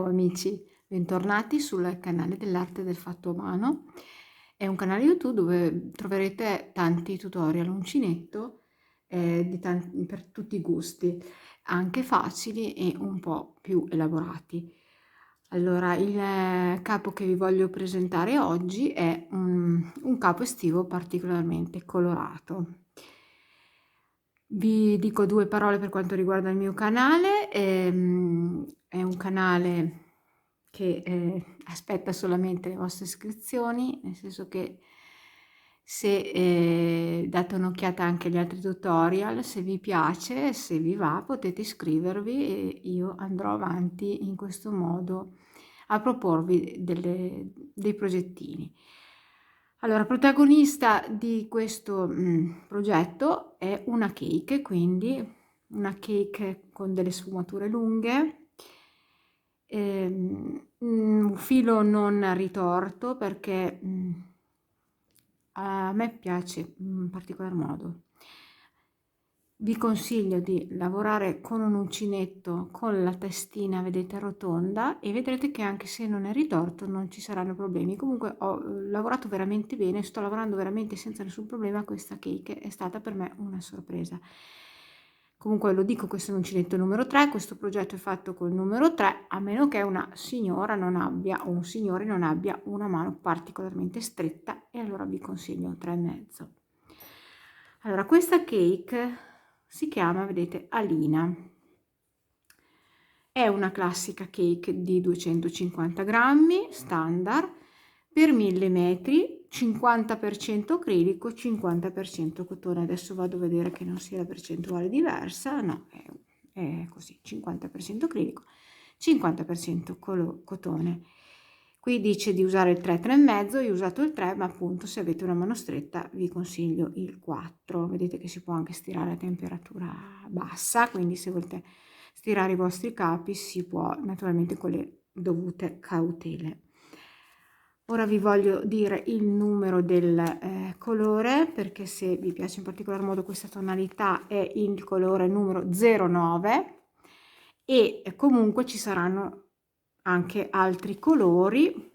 amici, bentornati sul canale dell'arte del fatto a mano. È un canale YouTube dove troverete tanti tutorial uncinetto per tutti i gusti, anche facili e un po' più elaborati. Allora, il capo che vi voglio presentare oggi è un capo estivo particolarmente colorato. Vi dico due parole per quanto riguarda il mio canale. È un canale che aspetta solamente le vostre iscrizioni, nel senso che se date un'occhiata anche agli altri tutorial, se vi piace, se vi va, potete iscrivervi e io andrò avanti in questo modo a proporvi dei progettini. Allora, protagonista di questo progetto è una cake, quindi una cake con delle sfumature lunghe, un filo non ritorto perché a me piace in particolar modo. Vi consiglio di lavorare con un uncinetto con la testina, vedete, rotonda, e vedrete che anche se non è ritorto non ci saranno problemi. Comunque ho lavorato veramente bene, sto lavorando veramente senza nessun problema. Questa cake è stata per me una sorpresa. Comunque lo dico, questo è un uncinetto numero 3, questo progetto è fatto col numero 3, a meno che una signora non abbia o un signore non abbia una mano particolarmente stretta, e allora vi consiglio un 3,5. Allora, questa cake si chiama, vedete, Alina. È una classica cake di 250 grammi, standard, per 1000 metri, 50% acrilico, 50% cotone. Adesso vado a vedere che non sia la percentuale diversa, no, è così, 50% acrilico, 50% cotone. Qui dice di usare il 3, 3,5, io ho usato il 3, ma appunto se avete una mano stretta vi consiglio il 4. Vedete che si può anche stirare a temperatura bassa, quindi se volete stirare i vostri capi si può, naturalmente con le dovute cautele. Ora vi voglio dire il numero del colore, perché se vi piace in particolar modo questa tonalità è il colore numero 09, e comunque ci saranno anche altri colori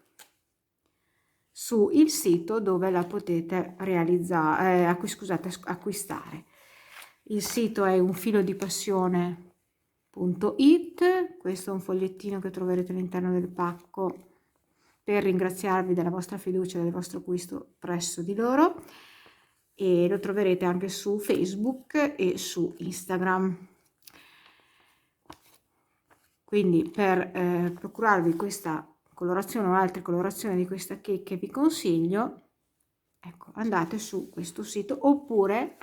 su il sito dove la potete realizzare, acquistare. Il sito è unfilodipassione.it. Questo è un fogliettino che troverete all'interno del pacco per ringraziarvi della vostra fiducia e del vostro acquisto presso di loro, e lo troverete anche su Facebook e su Instagram. Quindi per procurarvi questa colorazione o altre colorazioni di questa cake che vi consiglio, ecco, andate su questo sito, oppure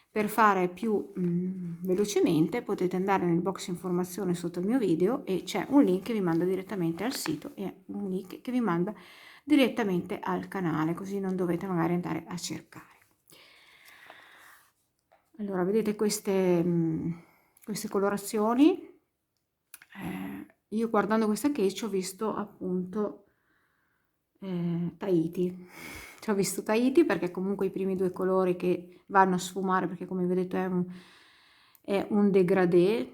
per fare più velocemente potete andare nel box informazione sotto il mio video e c'è un link che vi manda direttamente al sito e un link che vi manda direttamente al canale, così non dovete magari andare a cercare. Allora, vedete queste colorazioni. Io guardando questa cake ho visto appunto Tahiti. Ci ho visto Tahiti perché comunque i primi due colori che vanno a sfumare, perché come vedete è un dégradé,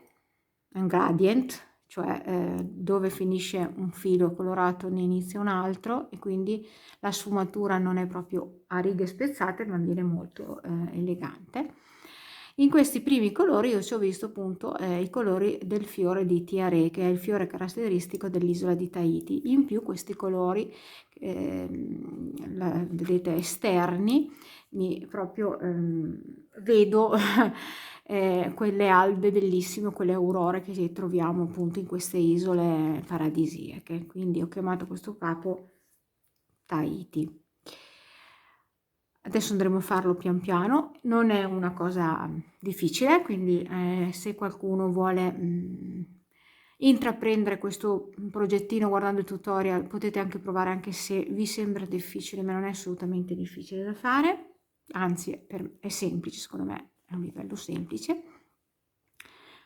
un gradient, cioè dove finisce un filo colorato ne inizia un altro, e quindi la sfumatura non è proprio a righe spezzate ma viene molto elegante. In questi primi colori io ci ho visto appunto i colori del fiore di Tiare, che è il fiore caratteristico dell'isola di Tahiti. In più questi colori, vedete, esterni, proprio vedo quelle albe bellissime, quelle aurore che troviamo appunto in queste isole paradisiache. Quindi ho chiamato questo capo Tahiti. Adesso andremo a farlo pian piano, non è una cosa difficile, quindi se qualcuno vuole intraprendere questo progettino guardando il tutorial potete anche provare, anche se vi sembra difficile, ma non è assolutamente difficile da fare, anzi è semplice, secondo me è un livello semplice.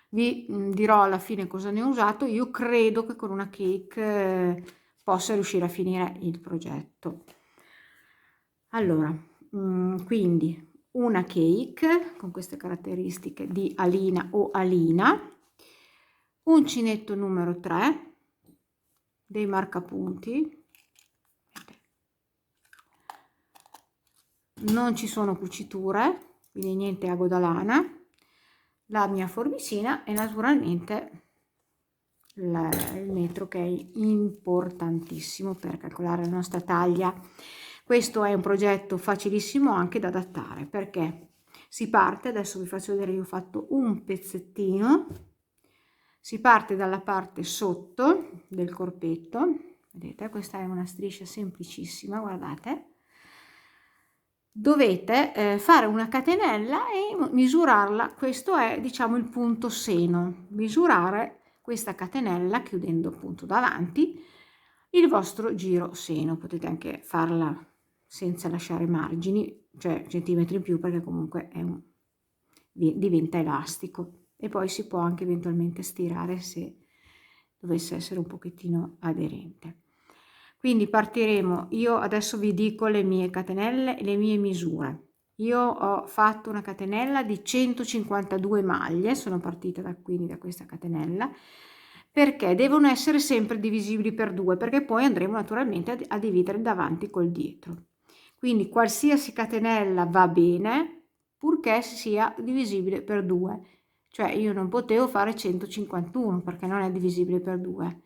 Vi dirò alla fine cosa ne ho usato. Io credo che con una cake possa riuscire a finire il progetto. Allora, quindi una cake con queste caratteristiche di Alina o Alina, uncinetto numero 3, dei marcapunti, non ci sono cuciture, quindi niente ago da lana, la mia forbicina e naturalmente il metro, che è importantissimo per calcolare la nostra taglia. Questo è un progetto facilissimo anche da adattare, perché si parte, adesso vi faccio vedere, io ho fatto un pezzettino, si parte dalla parte sotto del corpetto, vedete, questa è una striscia semplicissima, guardate, dovete fare una catenella e misurarla. Questo è, diciamo, il punto seno, misurare questa catenella chiudendo appunto davanti il vostro giro seno. Potete anche farla senza lasciare margini, cioè centimetri in più, perché comunque è diventa elastico, e poi si può anche eventualmente stirare se dovesse essere un pochettino aderente. Quindi partiremo, io adesso vi dico le mie catenelle e le mie misure. Io ho fatto una catenella di 152 maglie, sono partita quindi da questa catenella, perché devono essere sempre divisibili per 2, perché poi andremo naturalmente a dividere davanti col dietro. Quindi qualsiasi catenella va bene, purché sia divisibile per 2. Cioè io non potevo fare 151 perché non è divisibile per 2.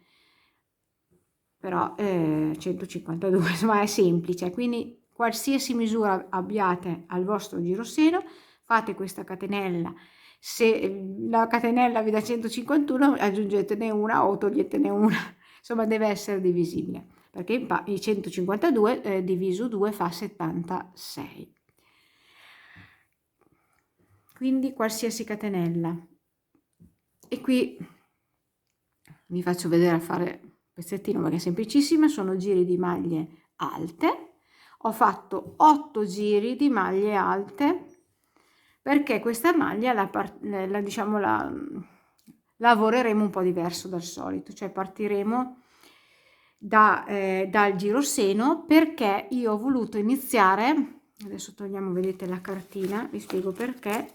Però 152 insomma è semplice, quindi qualsiasi misura abbiate al vostro giroseno fate questa catenella. Se la catenella vi dà 151 aggiungetene una o toglietene una, insomma deve essere divisibile, perché i 152 diviso 2 fa 76. Quindi qualsiasi catenella. E qui vi faccio vedere a fare pezzettino perché è semplicissima, sono giri di maglie alte. Ho fatto 8 giri di maglie alte perché questa maglia diciamo la lavoreremo un po' diverso dal solito, cioè partiremo dal giroseno, perché io ho voluto iniziare, adesso togliamo, vedete la cartina, vi spiego perché,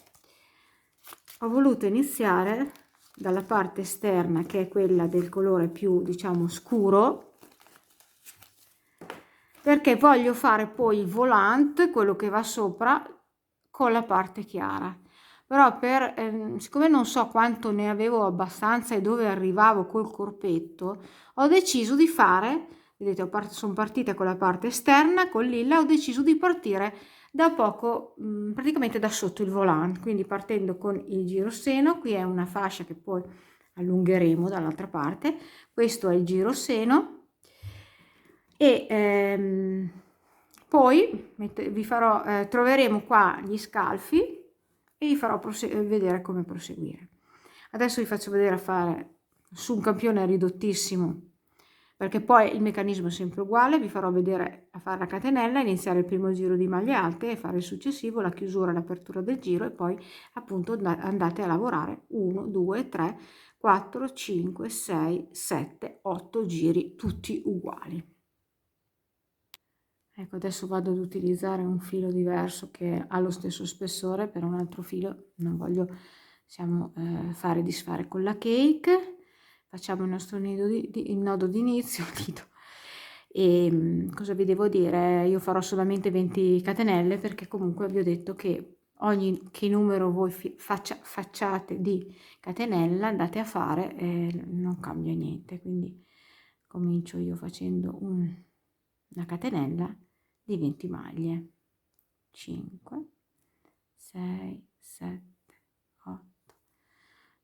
ho voluto iniziare dalla parte esterna, che è quella del colore più, diciamo, scuro, perché voglio fare poi il volant, quello che va sopra, con la parte chiara. Però siccome non so quanto ne avevo abbastanza e dove arrivavo col corpetto, ho deciso di fare, vedete, sono partita con la parte esterna, con lilla, ho deciso di partire da poco, praticamente da sotto il volant, quindi partendo con il giroseno. Qui è una fascia che poi allungheremo dall'altra parte, questo è il giroseno, e poi vi farò, troveremo qua gli scalfi e vi farò vedere come proseguire. Adesso vi faccio vedere a fare su un campione ridottissimo, perché poi il meccanismo è sempre uguale. Vi farò vedere a fare la catenella, iniziare il primo giro di maglie alte e fare il successivo, la chiusura e l'apertura del giro, e poi appunto andate a lavorare 1, 2, 3, 4, 5, 6, 7, 8 giri tutti uguali. Ecco, adesso vado ad utilizzare un filo diverso che ha lo stesso spessore per un altro filo, non voglio fare disfare con la cake. Facciamo il nostro il nodo d'inizio. E cosa vi devo dire? Io farò solamente 20 catenelle, perché comunque vi ho detto che che numero voi facciate di catenella andate a fare, non cambia niente. Quindi comincio io facendo una catenella di 20 maglie. 5, 6, 7, 8,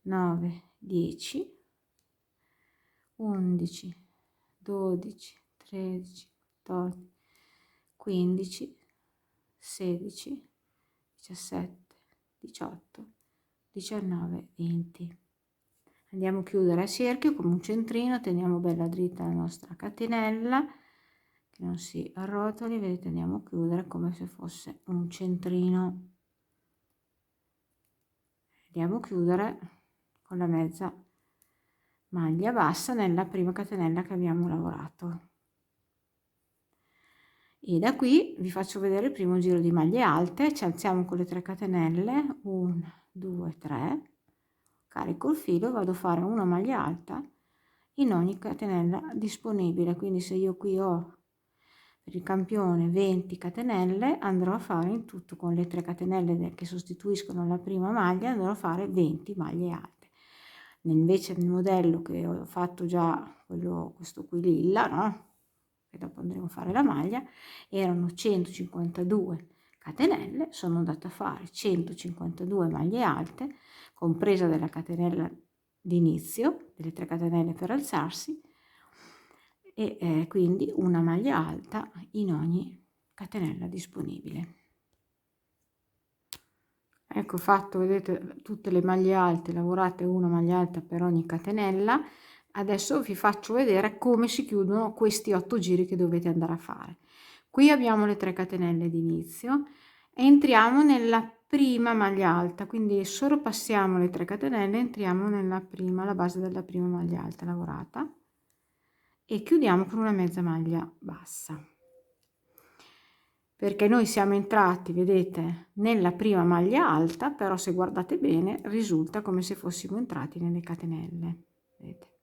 9, 10, 11, 12, 13, 14, 15, 16, 17, 18, 19, 20. Andiamo a chiudere a cerchio come un centrino, teniamo bella dritta la nostra catenella, che non si arrotoli, vedete, andiamo a chiudere come se fosse un centrino. Andiamo a chiudere con la mezza maglia bassa nella prima catenella che abbiamo lavorato, e da qui vi faccio vedere il primo giro di maglie alte. Ci alziamo con le 3 catenelle, 1, 2, 3, carico il filo, vado a fare una maglia alta in ogni catenella disponibile. Quindi se io qui ho per il campione 20 catenelle, andrò a fare in tutto con le 3 catenelle che sostituiscono la prima maglia, andrò a fare 20 maglie alte. Invece nel modello che ho fatto già, questo qui lilla, no? Che dopo andremo a fare la maglia, erano 152 catenelle, sono andata a fare 152 maglie alte, compresa della catenella d'inizio, delle 3 catenelle per alzarsi, e quindi una maglia alta in ogni catenella disponibile. Ecco fatto, vedete, tutte le maglie alte lavorate, una maglia alta per ogni catenella. Adesso vi faccio vedere come si chiudono questi 8 giri che dovete andare a fare. Qui abbiamo le 3 catenelle d'inizio, entriamo nella prima maglia alta, quindi sorpassiamo le 3 catenelle, entriamo nella prima, la base della prima maglia alta lavorata, e chiudiamo con una mezza maglia bassa, perché noi siamo entrati, vedete, nella prima maglia alta, però se guardate bene risulta come se fossimo entrati nelle catenelle, vedete?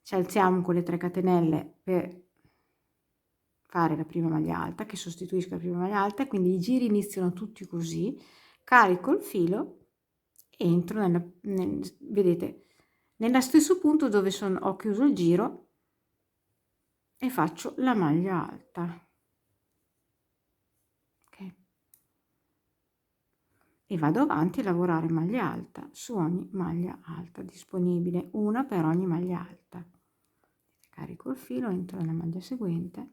Ci alziamo con le 3 catenelle per fare la prima maglia alta, che sostituisca la prima maglia alta, quindi i giri iniziano tutti così, carico il filo, entro vedete, nello stesso punto dove ho chiuso il giro e faccio la maglia alta. E vado avanti a lavorare maglia alta su ogni maglia alta disponibile, una per ogni maglia alta. Carico il filo, entro nella maglia seguente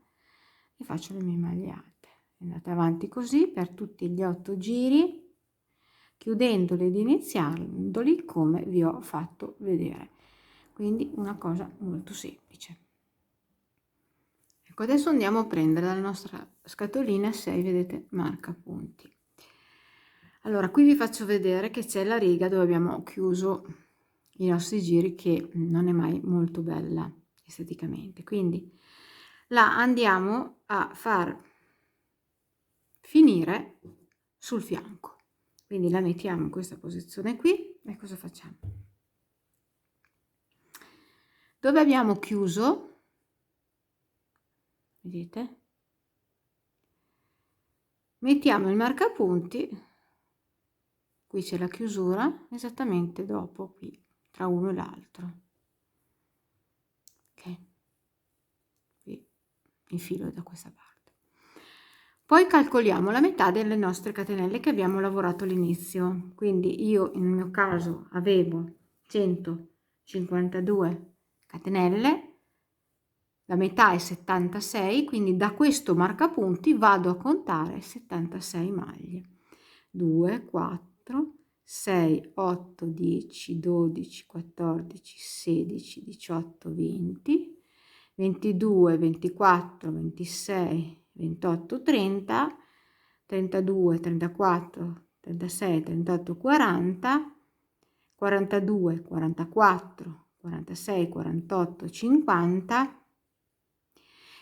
e faccio le mie maglie alte. Andate avanti così per tutti gli 8 giri, chiudendoli ed iniziandoli come vi ho fatto vedere. Quindi una cosa molto semplice. Ecco, adesso andiamo a prendere dalla nostra scatolina 6, vedete, marca punti. Allora, qui vi faccio vedere che c'è la riga dove abbiamo chiuso i nostri giri, che non è mai molto bella esteticamente, quindi la andiamo a far finire sul fianco, quindi la mettiamo in questa posizione qui e cosa facciamo? Dove abbiamo chiuso, vedete, mettiamo il marcapunti. Qui c'è la chiusura esattamente dopo, qui tra uno e l'altro. Ok, qui infilo da questa parte. Poi calcoliamo la metà delle nostre catenelle che abbiamo lavorato all'inizio. Quindi io nel mio caso avevo 152 catenelle, la metà è 76, quindi da questo marcapunti vado a contare 76 maglie. 2, 4, 6, 8, 10, 12, 14, 16, 18, 20, 22, 24, 26, 28, 30, 32, 34, 36, 38, 40, 42, 44, 46, 48, 50,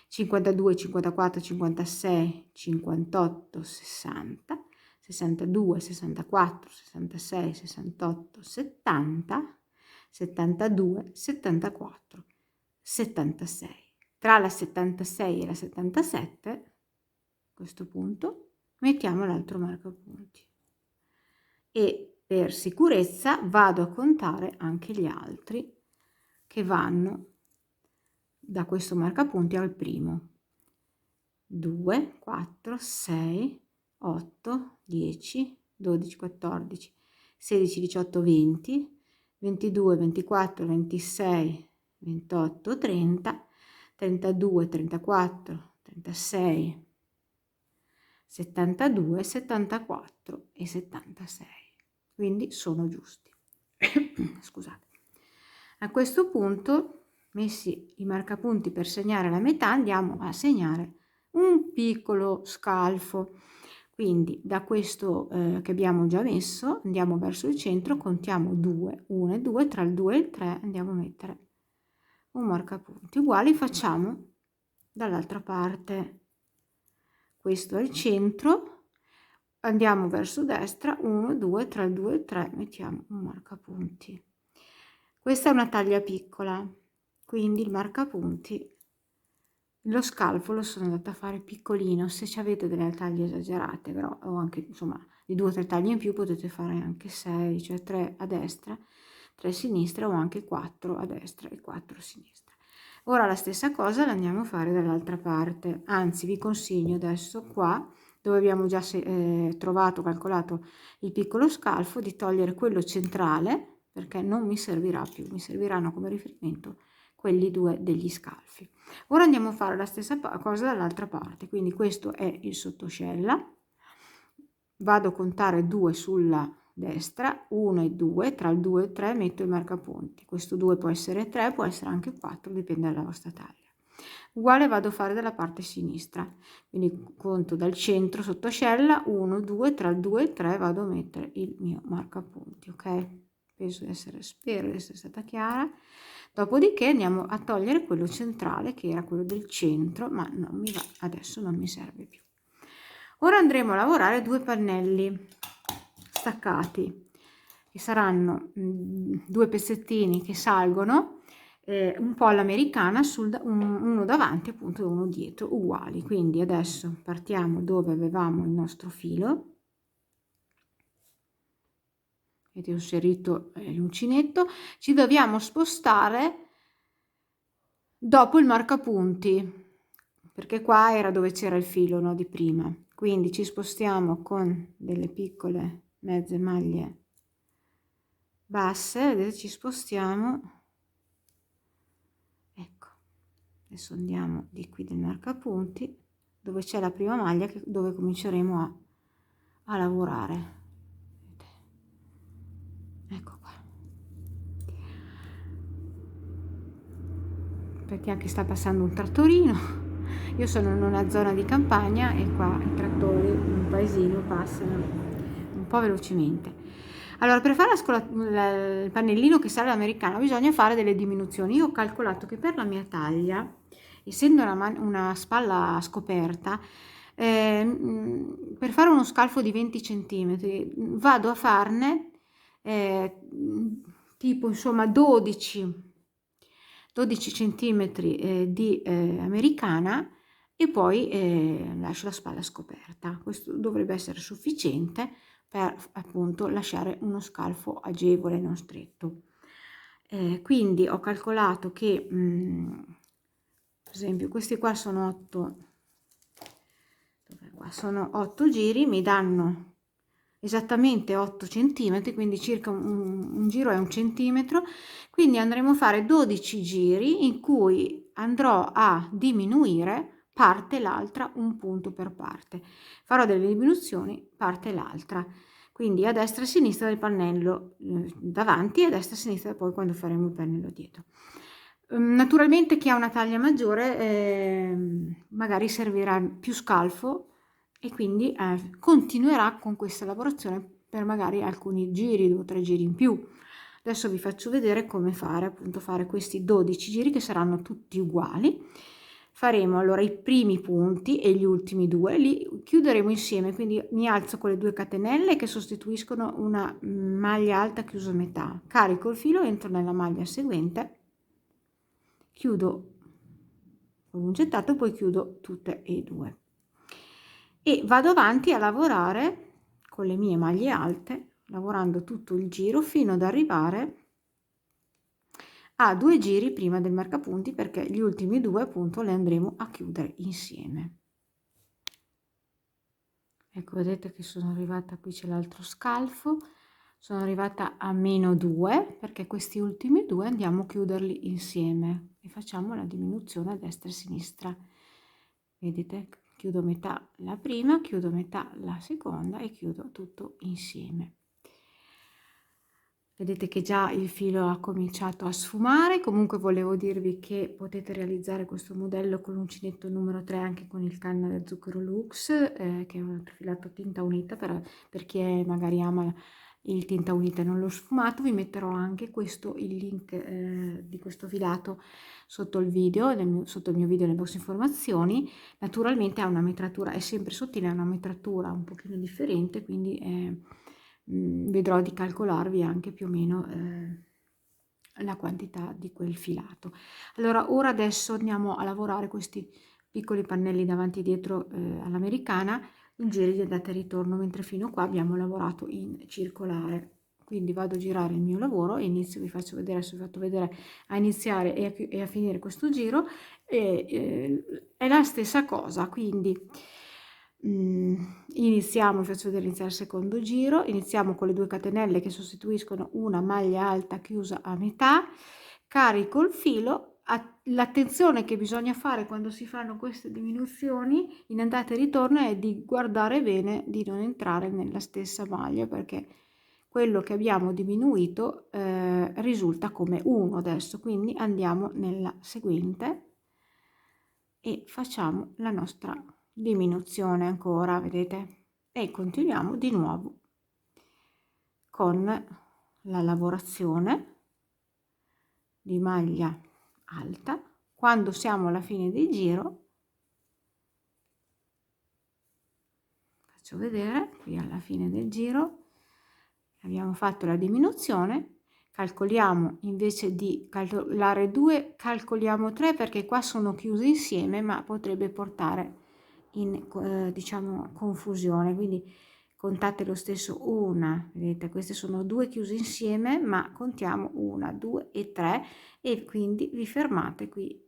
52, 54, 56, 58, 60, 62, 64, 66, 68, 70, 72, 74, 76. Tra la 76 e la 77, a questo punto, mettiamo l'altro marcapunti. E per sicurezza vado a contare anche gli altri che vanno da questo marcapunti al primo. 2, 4, 6, 8, 10, 12, 14, 16, 18, 20, 22, 24, 26, 28, 30, 32, 34, 36, 72, 74 e 76. Quindi sono giusti. Scusate. A questo punto, messi i marcapunti per segnare la metà, andiamo a segnare un piccolo scalfo. Quindi da questo che abbiamo già messo andiamo verso il centro, contiamo 2, 1 e 2, tra il 2 e il 3 andiamo a mettere un marcapunti. Uguali facciamo dall'altra parte. Questo è il centro, andiamo verso destra, 1, 2, tra il 2 e il 3 mettiamo un marcapunti. Questa è una taglia piccola, quindi il marcapunti, lo scalfo lo sono andata a fare piccolino. Se ci avete delle taglie esagerate, però, o anche insomma di 2 o 3 taglie in più, potete fare anche 6, cioè 3 a destra, 3 a sinistra, o anche 4 a destra e 4 a sinistra. Ora la stessa cosa la andiamo a fare dall'altra parte, anzi vi consiglio adesso qua, dove abbiamo già trovato, calcolato il piccolo scalfo, di togliere quello centrale, perché non mi servirà più, mi serviranno come riferimento quelli due degli scalfi. Ora andiamo a fare la stessa cosa dall'altra parte, quindi questo è il sottoscella, vado a contare 2 sulla destra, 1 e 2, tra il 2 e il 3 metto il marcapunti, questo 2 può essere 3, può essere anche 4, dipende dalla vostra taglia. Uguale vado a fare dalla parte sinistra, quindi conto dal centro sottoscella, 1, 2, tra il 2 e il 3 vado a mettere il mio marcapunti, ok? Spero di essere stata chiara. Dopodiché andiamo a togliere quello centrale, che era quello del centro, ma non mi va, adesso non mi serve più. Ora andremo a lavorare 2 pannelli staccati, che saranno 2 pezzettini che salgono un po' all'americana, uno davanti appunto e uno dietro, uguali. Quindi adesso partiamo dove avevamo il nostro filo, avete inserito l'uncinetto, ci dobbiamo spostare dopo il marcapunti, perché qua era dove c'era il filo, no, di prima. Quindi ci spostiamo con delle piccole mezze maglie basse, vedete, ci spostiamo, ecco, adesso andiamo di qui del marcapunti, dove c'è la prima maglia, dove cominceremo a lavorare. Ecco qua. Perché anche sta passando un trattorino. Io sono in una zona di campagna e qua i trattori in un paesino passano un po' velocemente. Allora, per fare il pannellino che sale all'americano bisogna fare delle diminuzioni. Io ho calcolato che per la mia taglia, essendo una spalla scoperta, per fare uno scalfo di 20 cm vado a farne tipo insomma 12 centimetri di americana, e poi lascio la spalla scoperta. Questo dovrebbe essere sufficiente per appunto lasciare uno scalfo agevole, non stretto. Quindi ho calcolato che per esempio questi qua sono 8 giri, mi danno esattamente 8 centimetri, quindi circa un giro è 1 centimetro, quindi andremo a fare 12 giri in cui andrò a diminuire parte l'altra, un punto per parte. Farò delle diminuzioni parte l'altra, quindi a destra e a sinistra del pannello davanti e a destra e a sinistra poi quando faremo il pannello dietro. Naturalmente chi ha una taglia maggiore magari servirà più scalfo e quindi continuerà con questa lavorazione per magari alcuni giri, 2 o 3 giri in più. Adesso vi faccio vedere come fare, appunto, fare questi 12 giri che saranno tutti uguali. Faremo allora i primi punti e gli ultimi 2, li chiuderemo insieme, quindi mi alzo con le 2 catenelle che sostituiscono una maglia alta chiusa a metà, carico il filo, entro nella maglia seguente, chiudo con un gettato, poi chiudo tutte e 2 e vado avanti a lavorare con le mie maglie alte, lavorando tutto il giro fino ad arrivare a 2 giri prima del marcapunti, perché gli ultimi 2 appunto le andremo a chiudere insieme. Ecco, vedete che sono arrivata, qui c'è l'altro scalfo, sono arrivata a -2 perché questi ultimi 2 andiamo a chiuderli insieme e facciamo la diminuzione a destra e a sinistra. Vedete, chiudo metà la prima, chiudo metà la seconda e chiudo tutto insieme. Vedete che già il filo ha cominciato a sfumare. Comunque volevo dirvi che potete realizzare questo modello con l'uncinetto numero 3 anche con il canna da zucchero Lux, che è un filato tinta unita per chi magari ama il tinta unita e non lo sfumato. Vi metterò anche il link di questo filato sotto il video, sotto il mio video nel box informazioni. Naturalmente ha una metratura, è sempre sottile, ha una metratura un pochino differente, quindi vedrò di calcolarvi anche più o meno la quantità di quel filato. Allora ora adesso andiamo a lavorare questi piccoli pannelli davanti e dietro all'americana in giri di andata e ritorno, mentre fino a qua abbiamo lavorato in circolare. Quindi vado a girare il mio lavoro e inizio, vi faccio vedere, adesso vi ho fatto vedere a iniziare e a finire questo giro, è la stessa cosa. Quindi iniziamo, vi faccio vedere iniziare il secondo giro, iniziamo con le 2 catenelle che sostituiscono una maglia alta chiusa a metà, carico il filo. L'attenzione che bisogna fare quando si fanno queste diminuzioni in andata e ritorno è di guardare bene di non entrare nella stessa maglia, perché quello che abbiamo diminuito risulta come 1 adesso. Quindi andiamo nella seguente e facciamo la nostra diminuzione ancora, vedete, e continuiamo di nuovo con la lavorazione di maglia alta. Quando siamo alla fine del giro, faccio vedere qui alla fine del giro abbiamo fatto la diminuzione, calcoliamo, invece di calcolare 2 calcoliamo 3, perché qua sono chiuse insieme ma potrebbe portare in diciamo confusione, quindi contate lo stesso. Una, vedete, queste sono 2 chiuse insieme ma contiamo 1, 2 e 3, e quindi vi fermate qui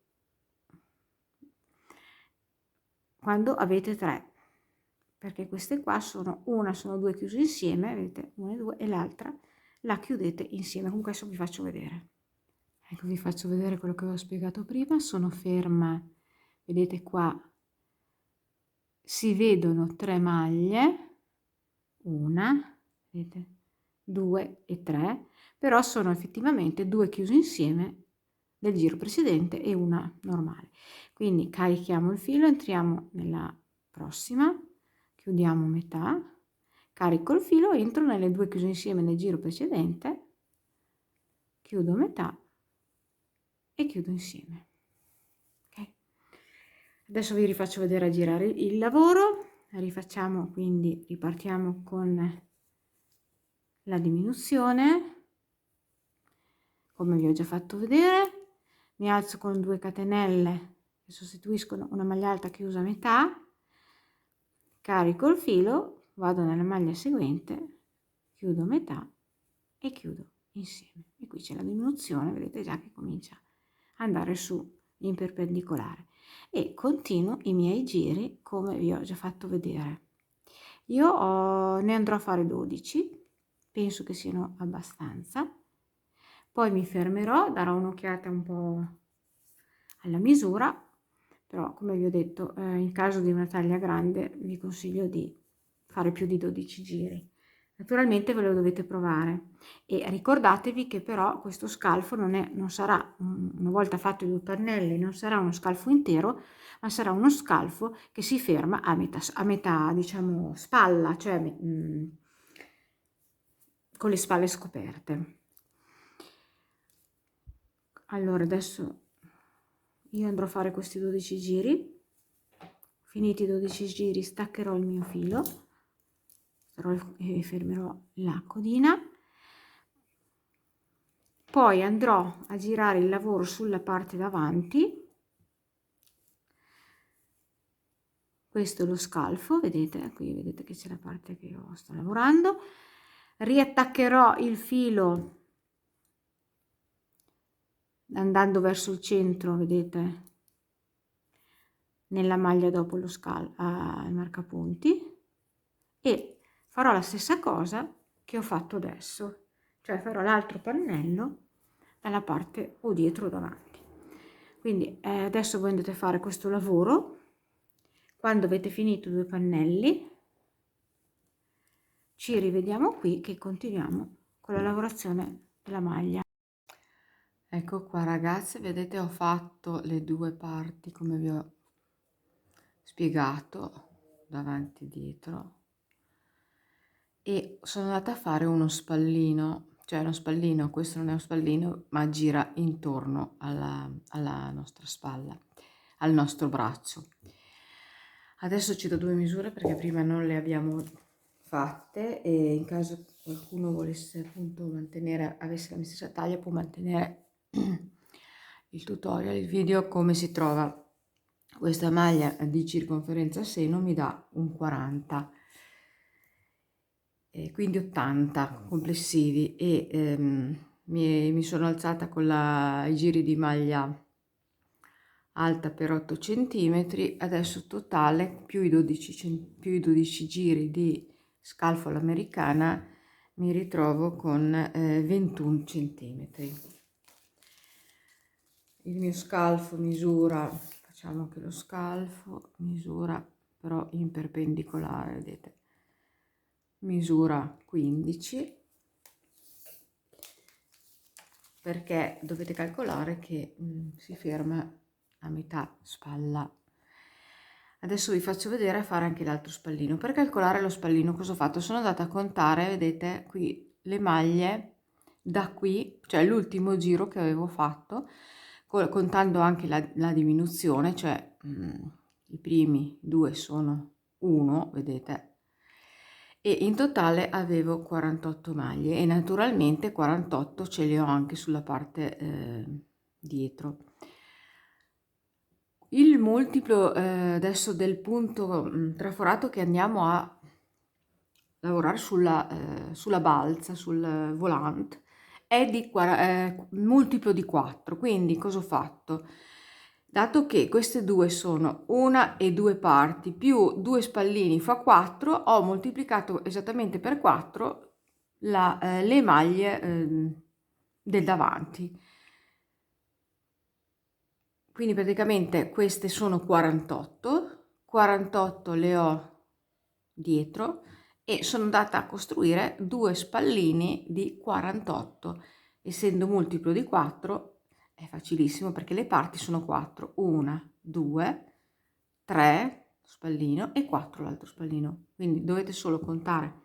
quando avete 3, perché queste qua sono 2 chiuse insieme, vedete, 1 e 2, e l'altra la chiudete insieme. Comunque adesso vi faccio vedere, ecco, vi faccio vedere quello che avevo spiegato prima. Sono ferma, vedete qua si vedono 3 maglie, 1, vedete, 2 e 3, però sono effettivamente 2 chiuse insieme del giro precedente e una normale. Quindi carichiamo il filo, entriamo nella prossima, chiudiamo metà, carico il filo, entro nelle 2 chiuse insieme del giro precedente, chiudo metà e chiudo insieme. Okay. Adesso vi rifaccio vedere a girare il lavoro, rifacciamo, quindi ripartiamo con la diminuzione, come vi ho già fatto vedere. Mi alzo con 2 catenelle che sostituiscono una maglia alta chiusa a metà, carico il filo, vado nella maglia seguente, chiudo metà e chiudo insieme, e qui c'è la diminuzione, vedete già che comincia ad andare su in perpendicolare, e continuo i miei giri come vi ho già fatto vedere. Io ne andrò a fare 12, penso che siano abbastanza, poi mi fermerò, darò un'occhiata un po' alla misura, però come vi ho detto, in caso di una taglia grande vi consiglio di fare più di 12 giri. Naturalmente ve lo dovete provare, e ricordatevi che però questo scalfo non sarà, una volta fatto i 2 pannelli, non sarà uno scalfo intero, ma sarà uno scalfo che si ferma a metà diciamo spalla, cioè con le spalle scoperte. Allora adesso io andrò a fare questi 12 giri, finiti i 12 giri staccherò il mio filo e fermerò la codina, poi andrò a girare il lavoro sulla parte davanti. Questo è lo scalfo, vedete, qui vedete che c'è la parte che io sto lavorando, riattaccherò il filo andando verso il centro, vedete, nella maglia dopo lo il marcapunti, e farò la stessa cosa che ho fatto adesso, cioè farò l'altro pannello dalla parte o dietro o davanti. Quindi adesso voi andate a fare questo lavoro. Quando avete finito i 2 pannelli ci rivediamo qui che continuiamo con la lavorazione della maglia. Ecco qua ragazze, vedete, ho fatto le 2 parti come vi ho spiegato, davanti e dietro, e sono andata a fare uno spallino, cioè uno spallino, questo non è uno spallino ma gira intorno alla nostra spalla, al nostro braccio. Adesso ci do 2 misure perché prima non le abbiamo fatte, e in caso qualcuno volesse appunto mantenere, avesse la mia stessa taglia, può mantenere il tutorial, il video. Come si trova questa maglia di circonferenza seno mi dà un 40, quindi 80 complessivi, e mi sono alzata con i giri di maglia alta per 8 centimetri. Adesso totale più i 12 giri di scalfo all'americana mi ritrovo con 21 centimetri. Il mio scalfo misura, facciamo anche lo scalfo, misura però in perpendicolare, vedete, misura 15, perché dovete calcolare che si ferma a metà spalla. Adesso vi faccio vedere fare anche l'altro spallino. Per calcolare lo spallino cosa ho fatto? Sono andata a contare, vedete qui, le maglie da qui, cioè l'ultimo giro che avevo fatto, contando anche la diminuzione, cioè i primi due sono 1, vedete, e in totale avevo 48 maglie, e naturalmente 48 ce le ho anche sulla parte dietro. Il multiplo adesso del punto traforato che andiamo a lavorare sulla balza, sul volant, è di multiplo di 4. Quindi cosa ho fatto? Dato che queste due sono una e due parti più due spallini fa 4, ho moltiplicato esattamente per 4 le maglie del davanti. Quindi praticamente queste sono 48 le ho dietro, e sono andata a costruire due spallini di 48. Essendo multiplo di 4 è facilissimo, perché le parti sono 4, 1, 2, 3 spallino e 4 l'altro spallino. Quindi dovete solo contare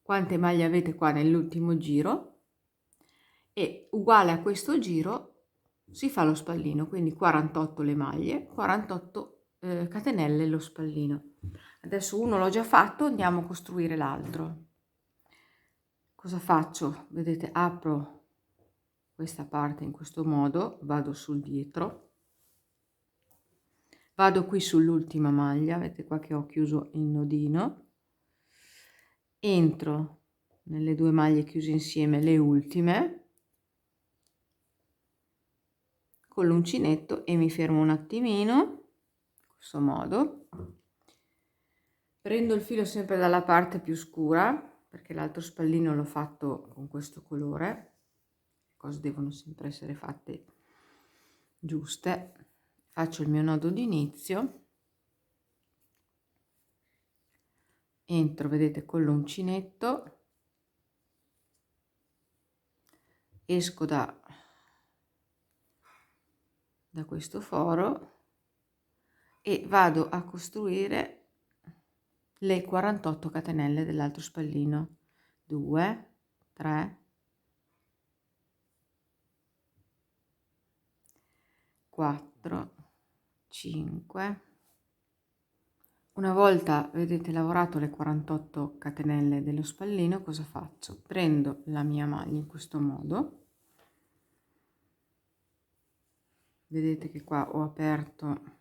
quante maglie avete qua nell'ultimo giro, e uguale a questo giro si fa lo spallino, quindi 48 le maglie, 48 catenelle lo spallino. Adesso uno l'ho già fatto, andiamo a costruire l'altro. Cosa faccio? Vedete, apro questa parte in questo modo, vado sul dietro, vado qui sull'ultima maglia, vedete qua che ho chiuso il nodino, entro nelle due maglie chiuse insieme, le ultime, con l'uncinetto, e mi fermo un attimino, in questo modo. Prendo il filo sempre dalla parte più scura, perché l'altro spallino l'ho fatto con questo colore. Le cose devono sempre essere fatte giuste. Faccio il mio nodo d'inizio, entro, vedete, con l'uncinetto, esco da questo foro e vado a costruire le 48 catenelle dell'altro spallino. 2, 3, 4, 5. Una volta, vedete, lavorato le 48 catenelle dello spallino, cosa faccio? Prendo la mia maglia in questo modo, vedete che qua ho aperto,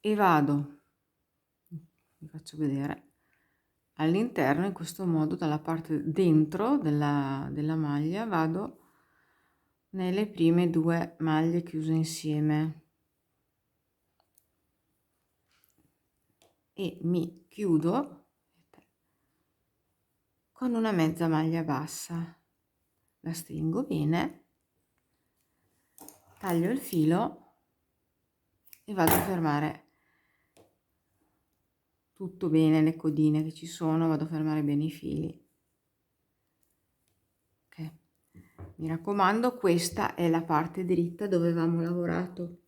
e vado, vi faccio vedere, all'interno in questo modo, dalla parte dentro della maglia, vado nelle prime due maglie chiuse insieme e mi chiudo con una mezza maglia bassa, la stringo bene, taglio il filo e vado a fermare tutto bene, le codine che ci sono, vado a fermare bene i fili. Ok, mi raccomando, questa è la parte dritta dove avevamo lavorato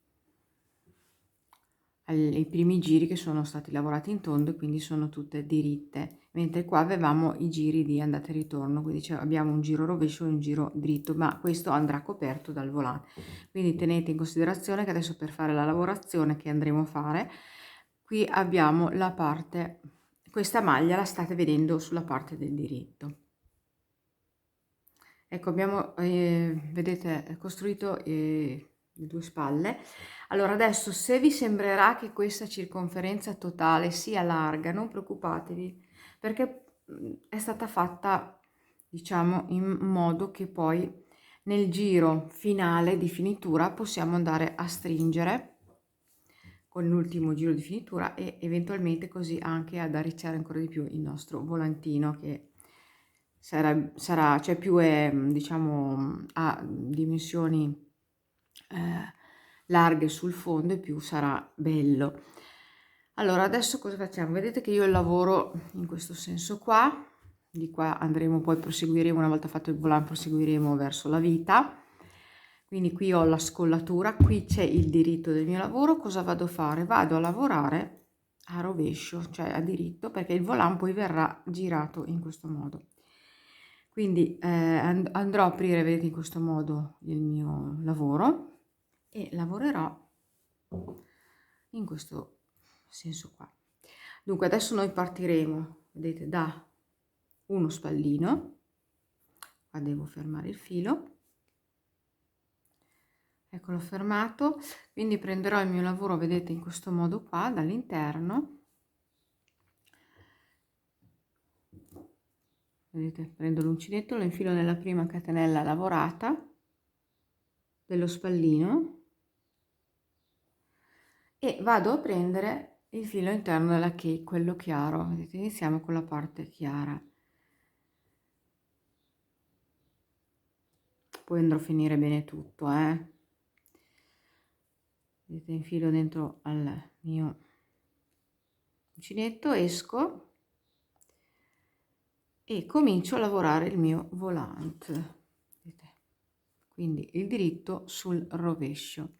i primi giri, che sono stati lavorati in tondo e quindi sono tutte diritte, mentre qua avevamo i giri di andata e ritorno, quindi abbiamo un giro rovescio e un giro dritto, ma questo andrà coperto dal volante. Quindi tenete in considerazione che adesso, per fare la lavorazione che andremo a fare, qui abbiamo la parte questa maglia la state vedendo sulla parte del diritto. Ecco, abbiamo, vedete, costruito le due spalle. Allora, adesso se vi sembrerà che questa circonferenza totale sia larga, non preoccupatevi, perché è stata fatta, diciamo, in modo che poi nel giro finale di finitura possiamo andare a stringere con l'ultimo giro di finitura e eventualmente così anche ad arricciare ancora di più il nostro volantino, che sarà cioè più è, diciamo, ha dimensioni larghe sul fondo e più sarà bello. Allora adesso cosa facciamo? Vedete che io lavoro in questo senso qua, di qua andremo poi, proseguiremo, una volta fatto il volante proseguiremo verso la vita. Quindi qui ho la scollatura, qui c'è il diritto del mio lavoro. Cosa vado a fare? Vado a lavorare a rovescio, cioè a diritto, perché il volante poi verrà girato in questo modo. Quindi andrò a aprire, vedete, in questo modo il mio lavoro e lavorerò in questo senso qua. Dunque adesso noi partiremo, vedete, da uno spallino. Qua devo fermare il filo. Eccolo fermato, quindi prenderò il mio lavoro, vedete, in questo modo qua dall'interno. Vedete, prendo l'uncinetto, lo infilo nella prima catenella lavorata dello spallino e vado a prendere il filo interno della cake, quello chiaro. Vedete, iniziamo con la parte chiara. Poi andrò a finire bene tutto, Vedete, infilo dentro al mio uncinetto, esco e comincio a lavorare il mio volante. Vedete? Quindi il diritto sul rovescio.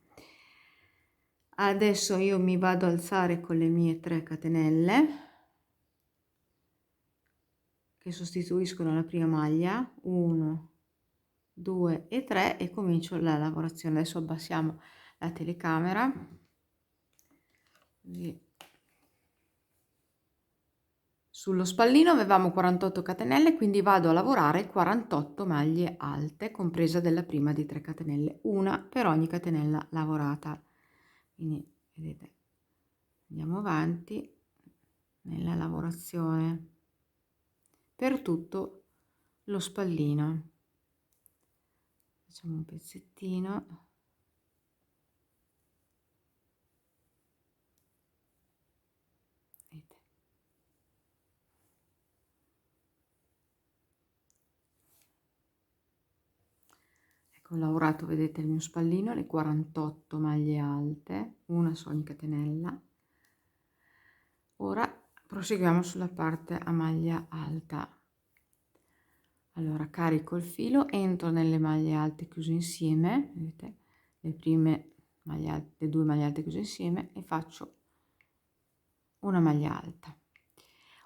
Adesso io mi vado ad alzare con le mie 3 catenelle che sostituiscono la prima maglia, 1, 2 e 3, e comincio la lavorazione. Adesso abbassiamo la telecamera, così. Sullo spallino avevamo 48 catenelle, quindi vado a lavorare 48 maglie alte, compresa della prima di 3 catenelle, una per ogni catenella lavorata. Quindi vedete, andiamo avanti nella lavorazione per tutto lo spallino. Facciamo un pezzettino. Vedete. Ecco, ho lavorato, vedete, il mio spallino, le 48 maglie alte, una su ogni catenella. Ora proseguiamo sulla parte a maglia alta. Allora carico il filo, entro nelle maglie alte chiuse insieme, vedete, le prime maglie alte, le 2 maglie alte chiuse insieme, e faccio una maglia alta.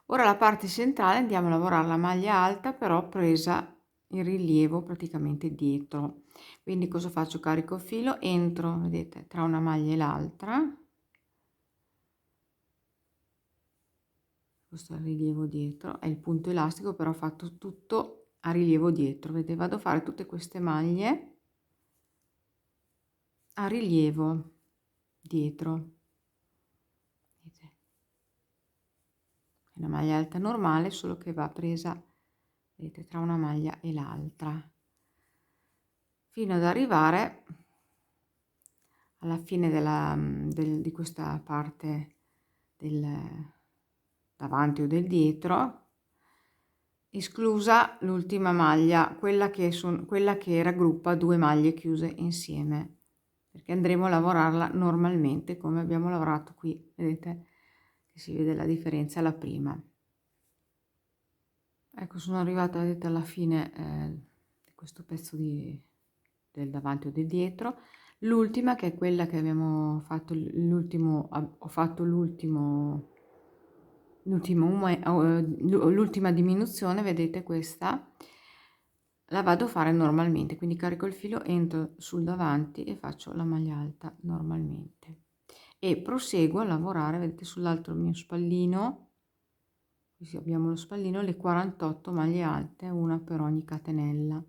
Ora la parte centrale andiamo a lavorare la maglia alta, però presa in rilievo praticamente dietro. Quindi cosa faccio? Carico il filo, entro, vedete, tra una maglia e l'altra. Questo è il rilievo dietro, è il punto elastico, però ho fatto tutto a rilievo dietro. Vedete, vado a fare tutte queste maglie a rilievo dietro. Vedete? È una maglia alta normale, solo che va presa, vedete, tra una maglia e l'altra, fino ad arrivare alla fine di questa parte del davanti o del dietro, esclusa l'ultima maglia, quella che raggruppa 2 maglie chiuse insieme, perché andremo a lavorarla normalmente come abbiamo lavorato qui. Vedete che si vede la differenza alla prima. Ecco, sono arrivata, vedete, alla fine di questo pezzo del davanti o del dietro. L'ultima, che è quella che abbiamo fatto l'ultimo, ho fatto l'ultima diminuzione, vedete, questa la vado a fare normalmente, quindi carico il filo, entro sul davanti e faccio la maglia alta normalmente e proseguo a lavorare, vedete, sull'altro mio spallino Così abbiamo lo spallino, le 48 maglie alte, una per ogni catenella,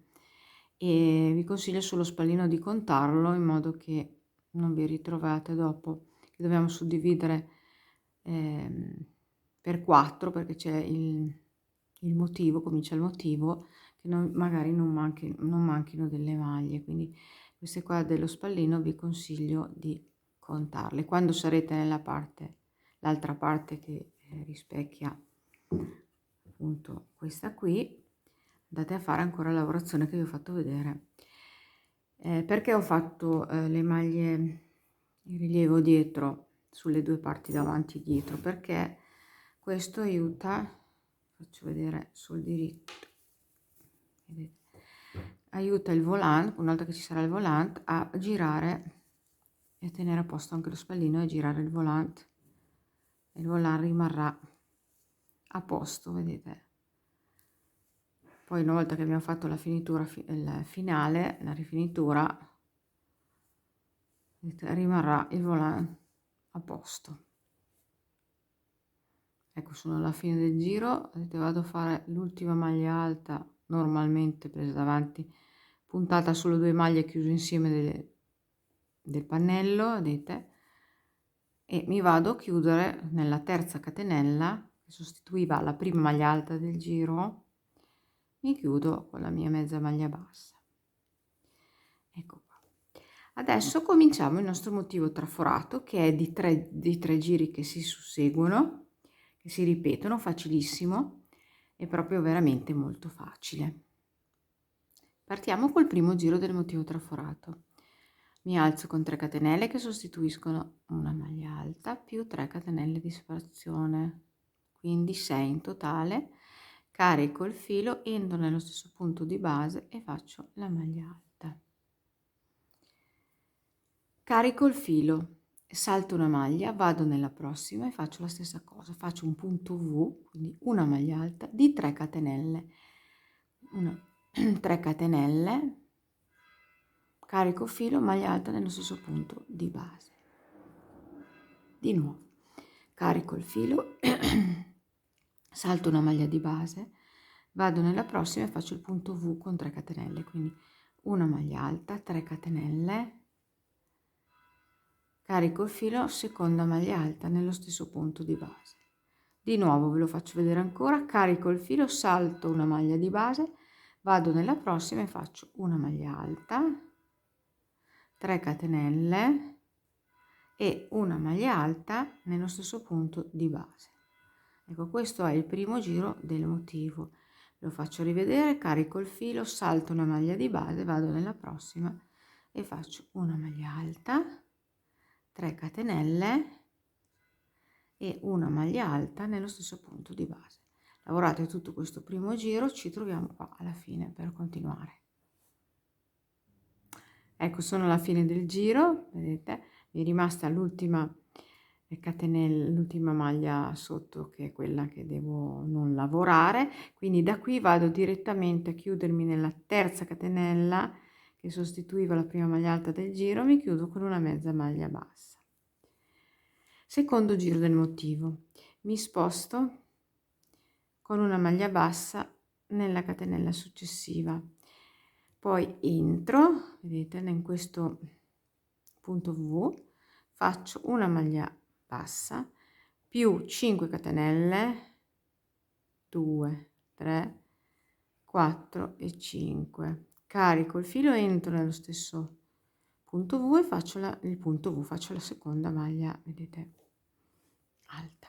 e vi consiglio sullo spallino di contarlo in modo che non vi ritrovate dopo che dobbiamo suddividere per 4, perché c'è il motivo, comincia il motivo, che magari non manchino delle maglie. Quindi queste qua dello spallino vi consiglio di contarle quando sarete nella parte, l'altra parte che rispecchia appunto questa qui. Andate a fare ancora la lavorazione che vi ho fatto vedere. Perché ho fatto le maglie in rilievo dietro sulle due parti davanti e dietro? Perché questo aiuta, faccio vedere sul diritto, vedete, aiuta il volant, una volta che ci sarà il volant, a girare e a tenere a posto anche lo spallino e girare il volant, e il volant rimarrà a posto, vedete. Poi una volta che abbiamo fatto la finitura finale, la rifinitura, rimarrà il volant a posto. Ecco, sono alla fine del giro, vado a fare l'ultima maglia alta normalmente presa davanti, puntata sulle due maglie chiuse insieme del pannello, vedete, e mi vado a chiudere nella terza catenella che sostituiva la prima maglia alta del giro, mi chiudo con la mia mezza maglia bassa. Ecco qua. Adesso cominciamo il nostro motivo traforato, che è di tre giri che si susseguono, che si ripetono, facilissimo, è proprio veramente molto facile. Partiamo col primo giro del motivo traforato. Mi alzo con 3 catenelle che sostituiscono una maglia alta più 3 catenelle di separazione, quindi 6 in totale. Carico il filo, entro nello stesso punto di base e faccio la maglia alta. Carico il filo, salto una maglia, vado nella prossima e faccio la stessa cosa, faccio un punto V, quindi una maglia alta di 3 catenelle, 3 catenelle, carico filo, maglia alta nello stesso punto di base. Di nuovo, carico il filo, salto una maglia di base, vado nella prossima e faccio il punto V con 3 catenelle, quindi una maglia alta, 3 catenelle, carico il filo, seconda maglia alta nello stesso punto di base. Di nuovo ve lo faccio vedere ancora, carico il filo, salto una maglia di base, vado nella prossima e faccio una maglia alta, 3 catenelle e una maglia alta nello stesso punto di base. Ecco, questo è il primo giro del motivo. Lo faccio rivedere, carico il filo, salto una maglia di base, vado nella prossima e faccio una maglia alta, 3 catenelle e una maglia alta nello stesso punto di base. Lavorate tutto questo primo giro, ci troviamo qua alla fine per continuare. Ecco, sono alla fine del giro, vedete, mi è rimasta l'ultima catenella, l'ultima maglia sotto, che è quella che devo non lavorare, quindi da qui vado direttamente a chiudermi nella terza catenella che sostituiva la prima maglia alta del giro, mi chiudo con una mezza maglia bassa. Secondo giro del motivo, mi sposto con una maglia bassa nella catenella successiva, poi entro, vedete, in questo punto V, faccio una maglia bassa più 5 catenelle, 2, 3, 4 e 5, carico il filo, entro nello stesso punto V e faccio il punto V, faccio la seconda maglia, vedete, alta.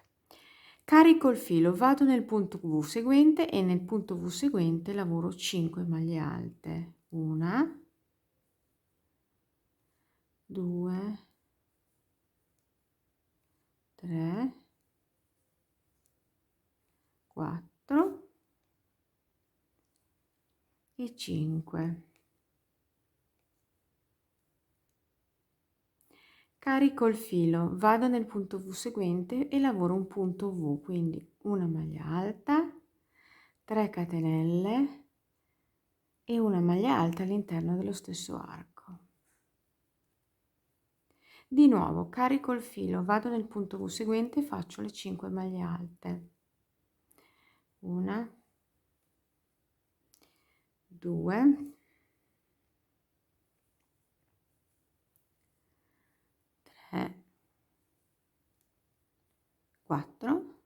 Carico il filo, vado nel punto V seguente e nel punto V seguente lavoro 5 maglie alte, 1, 2, 3, 4 e 5. Carico il filo, vado nel punto V seguente e lavoro un punto V, quindi una maglia alta, 3 catenelle e una maglia alta all'interno dello stesso arco. Di nuovo carico il filo, vado nel punto V seguente e faccio le 5 maglie alte. 1, 2, 3, 4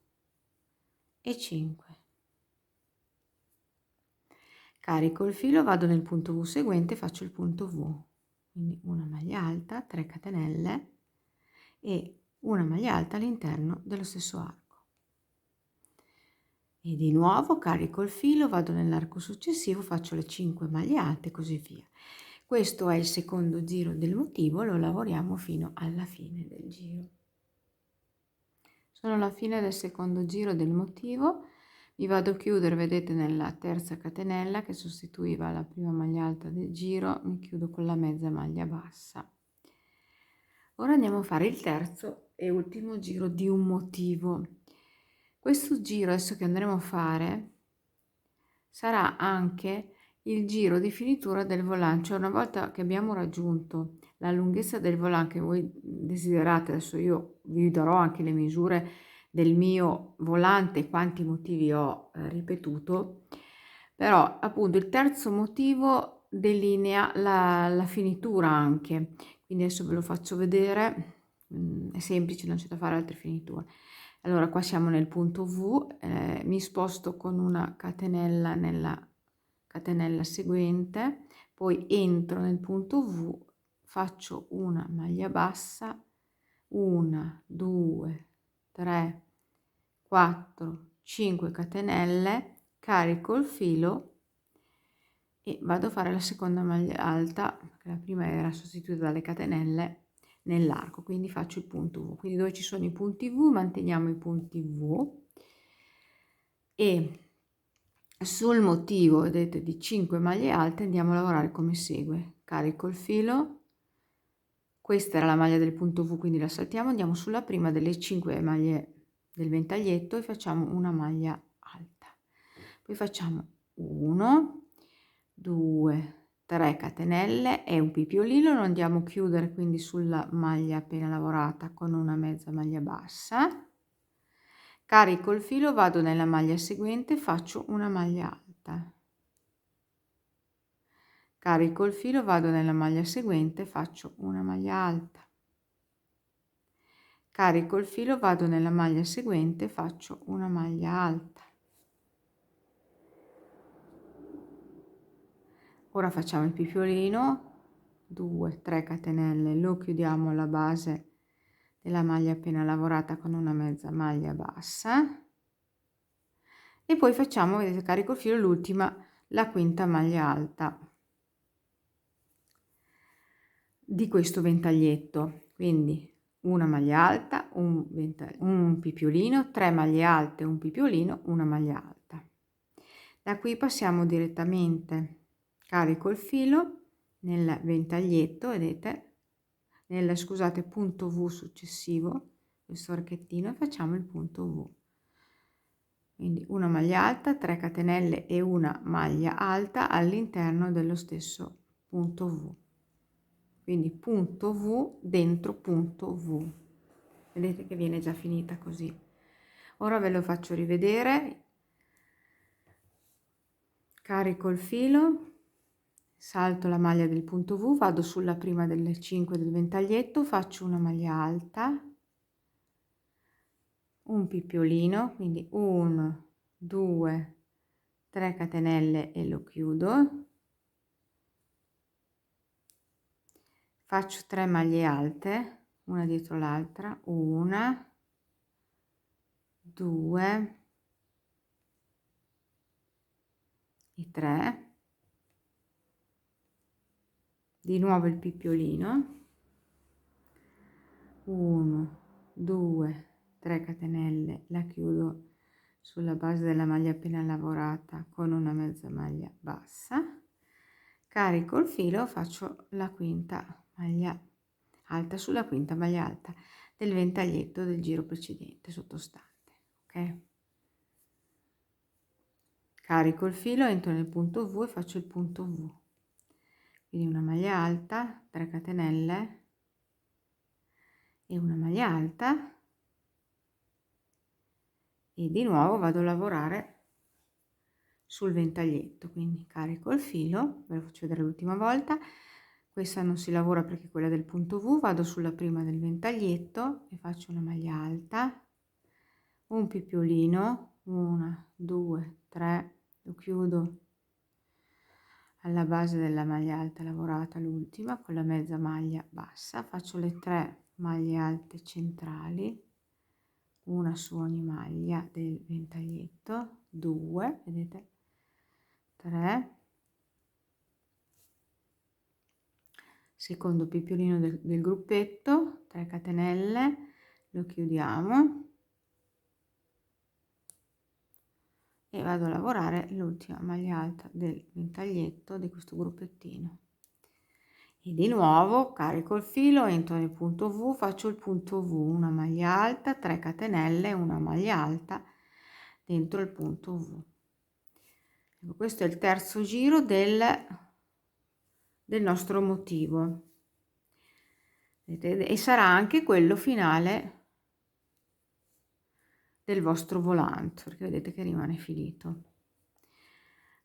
e 5. Carico il filo, vado nel punto V seguente, faccio il punto V, quindi una maglia alta, 3 catenelle e una maglia alta all'interno dello stesso arco. E di nuovo carico il filo, vado nell'arco successivo, faccio le 5 maglie alte e così via. Questo è il secondo giro del motivo, lo lavoriamo fino alla fine del giro. Sono alla fine del secondo giro del motivo, mi vado a chiudere, vedete, nella terza catenella che sostituiva la prima maglia alta del giro, mi chiudo con la mezza maglia bassa. Ora andiamo a fare il terzo e ultimo giro di un motivo. Questo giro adesso che andremo a fare sarà anche il giro di finitura del volante, cioè una volta che abbiamo raggiunto la lunghezza del volante che voi desiderate, adesso io vi darò anche le misure del mio volante, quanti motivi ho ripetuto, però appunto il terzo motivo delinea la finitura anche, quindi adesso ve lo faccio vedere, è semplice, non c'è da fare altre finiture. Allora qua siamo nel punto V, mi sposto con una catenella nella catenella seguente, poi entro nel punto V, faccio una maglia bassa, 1, 2, 3, 4, 5 catenelle, carico il filo e vado a fare la seconda maglia alta, che la prima era sostituita dalle catenelle, nell'arco, quindi faccio il punto V. Quindi dove ci sono i punti V manteniamo i punti V e sul motivo, vedete, di 5 maglie alte andiamo a lavorare come segue. Carico il filo, questa era la maglia del punto V, quindi la saltiamo, andiamo sulla prima delle 5 maglie del ventaglietto e facciamo una maglia alta, poi facciamo 1, 2, 3 catenelle e un pipiolino, lo andiamo a chiudere quindi sulla maglia appena lavorata con una mezza maglia bassa, carico il filo, vado nella maglia seguente, faccio una maglia alta, carico il filo, vado nella maglia seguente, faccio una maglia alta, carico il filo, vado nella maglia seguente, faccio una maglia alta. Ora facciamo il pipiolino, 2, 3 catenelle, lo chiudiamo alla base della maglia appena lavorata con una mezza maglia bassa e poi facciamo, vedete, carico il filo, l'ultima, la quinta maglia alta di questo ventaglietto, quindi una maglia alta, un pipiolino, 3 maglie alte, un pipiolino, una maglia alta. Da qui passiamo direttamente, carico il filo nel ventaglietto, vedete, nel, scusate, punto V successivo, questo archettino, e facciamo il punto V. Quindi una maglia alta, 3 catenelle e una maglia alta all'interno dello stesso punto V. Quindi punto V dentro punto V. Vedete che viene già finita così. Ora ve lo faccio rivedere. Carico il filo, salto la maglia del punto V, vado sulla prima delle 5 del ventaglietto, faccio una maglia alta, un pipiolino, quindi 1, 2, 3 catenelle e lo chiudo, faccio 3 maglie alte, una dietro l'altra, 1, 2 e 3, di nuovo il pipiolino, 1, 2, 3 catenelle, la chiudo sulla base della maglia appena lavorata con una mezza maglia bassa, carico il filo, faccio la quinta maglia alta sulla quinta maglia alta del ventaglietto del giro precedente sottostante, ok? Carico il filo, entro nel punto V e faccio il punto V, quindi una maglia alta, 3 catenelle e una maglia alta e di nuovo vado a lavorare sul ventaglietto. Quindi carico il filo, ve lo faccio vedere l'ultima volta. Questa non si lavora perché è quella del punto V, vado sulla prima del ventaglietto e faccio una maglia alta, un pipiolino, 1 2 3, lo chiudo alla base della maglia alta lavorata, l'ultima con la mezza maglia bassa, faccio le 3 maglie alte centrali, una su ogni maglia del ventaglietto, 2, vedete, 3, secondo pipiolino del gruppetto, 3 catenelle, lo chiudiamo e vado a lavorare l'ultima maglia alta del ventaglietto di questo gruppettino. E di nuovo carico il filo, entro nel punto V, faccio il punto V, una maglia alta, 3 catenelle, una maglia alta dentro il punto V. Ecco, questo è il terzo giro del nostro motivo. Vedete? E sarà anche quello finale del vostro volante, perché vedete che rimane filito.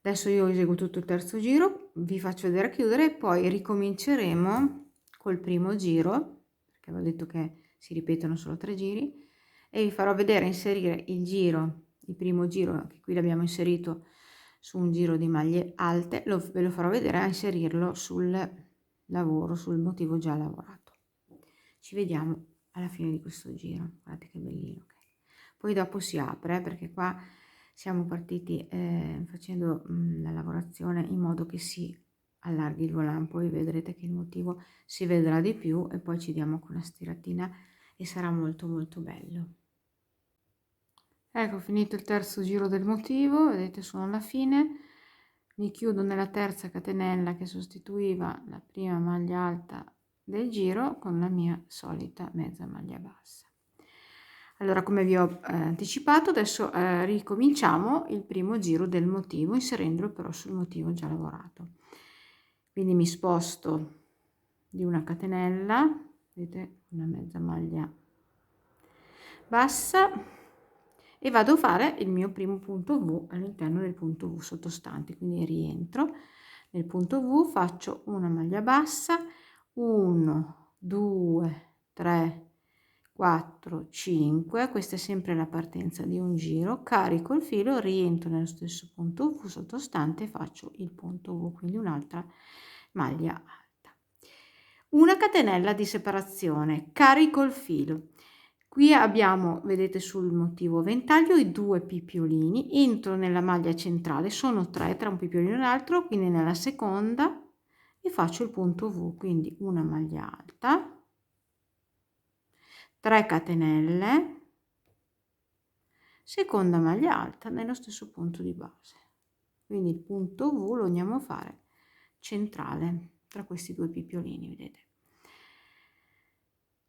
Adesso io eseguo tutto il terzo giro, vi faccio vedere chiudere e poi ricominceremo col primo giro, perché avevo detto che si ripetono solo 3 giri, e vi farò vedere inserire il giro, il primo giro, che qui l'abbiamo inserito su un giro di maglie alte, ve lo farò vedere a inserirlo sul lavoro, sul motivo già lavorato. Ci vediamo alla fine di questo giro, guardate che bellino. Poi dopo si apre, perché qua siamo partiti facendo la lavorazione in modo che si allarghi il volante, poi vedrete che il motivo si vedrà di più e poi ci diamo con una stiratina e sarà molto molto bello. Ecco, finito il terzo giro del motivo, vedete sono alla fine, mi chiudo nella terza catenella che sostituiva la prima maglia alta del giro con la mia solita mezza maglia bassa. Allora, come vi ho anticipato, adesso ricominciamo il primo giro del motivo, inserendolo però sul motivo già lavorato. Quindi mi sposto di una catenella, vedete, una mezza maglia bassa, e vado a fare il mio primo punto V all'interno del punto V sottostante. Quindi rientro nel punto V, faccio una maglia bassa, 1 2 3 4 5, questa è sempre la partenza di un giro, carico il filo, rientro nello stesso punto V sottostante e faccio il punto V, quindi un'altra maglia alta, una catenella di separazione, carico il filo. Qui abbiamo, vedete sul motivo ventaglio, i 2 pipiolini, entro nella maglia centrale, sono 3 tra un pipiolino e l'altro, quindi nella seconda, e faccio il punto V, quindi una maglia alta, 3 catenelle, seconda maglia alta nello stesso punto di base, quindi il punto V lo andiamo a fare centrale tra questi 2 pipiolini, vedete.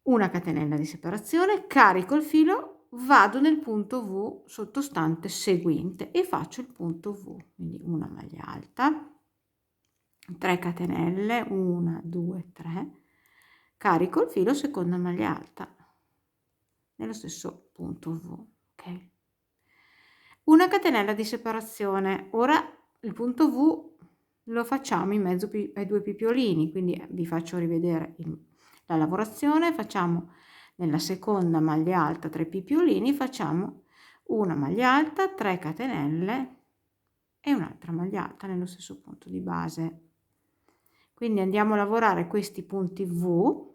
Una catenella di separazione, carico il filo, vado nel punto V sottostante seguente e faccio il punto V, quindi una maglia alta, 3 catenelle, 1 2 3, carico il filo, seconda maglia alta nello stesso punto V, ok, una catenella di separazione. Ora il punto V lo facciamo in mezzo ai 2 pipiolini, quindi vi faccio rivedere la lavorazione. Facciamo nella seconda maglia alta 3 pipiolini, facciamo una maglia alta, 3 catenelle e un'altra maglia alta nello stesso punto di base. Quindi andiamo a lavorare questi punti V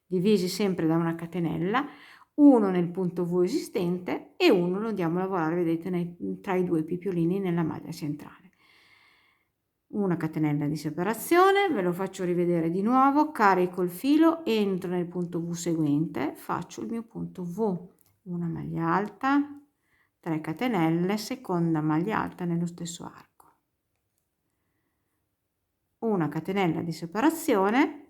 divisi sempre da una catenella, uno nel punto V esistente e uno lo andiamo a lavorare, vedete, tra i 2 pipiolini nella maglia centrale. Una catenella di separazione, ve lo faccio rivedere di nuovo, carico il filo, entro nel punto V seguente, faccio il mio punto V, una maglia alta, 3 catenelle, seconda maglia alta nello stesso arco, una catenella di separazione,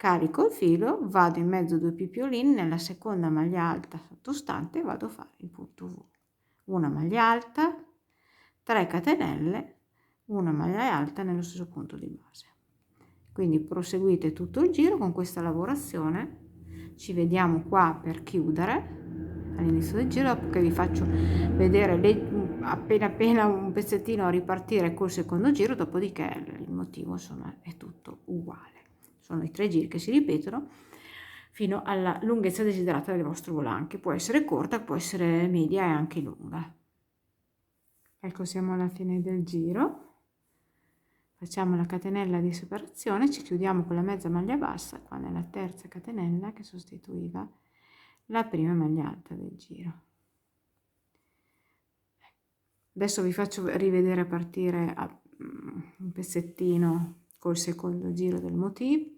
carico il filo, vado in mezzo a 2 pipiolini nella seconda maglia alta sottostante e vado a fare il punto V, una maglia alta, 3 catenelle, una maglia alta nello stesso punto di base. Quindi proseguite tutto il giro con questa lavorazione. Ci vediamo qua per chiudere all'inizio del giro, dopo che vi faccio vedere appena un pezzettino a ripartire col secondo giro, dopodiché il motivo insomma è tutto uguale. Sono i 3 giri che si ripetono fino alla lunghezza desiderata del vostro volante, che può essere corta, può essere media e anche lunga. Ecco, siamo alla fine del giro. Facciamo la catenella di separazione, ci chiudiamo con la mezza maglia bassa qua nella terza catenella che sostituiva la prima maglia alta del giro. Adesso vi faccio rivedere a partire un pezzettino col secondo giro del motivo.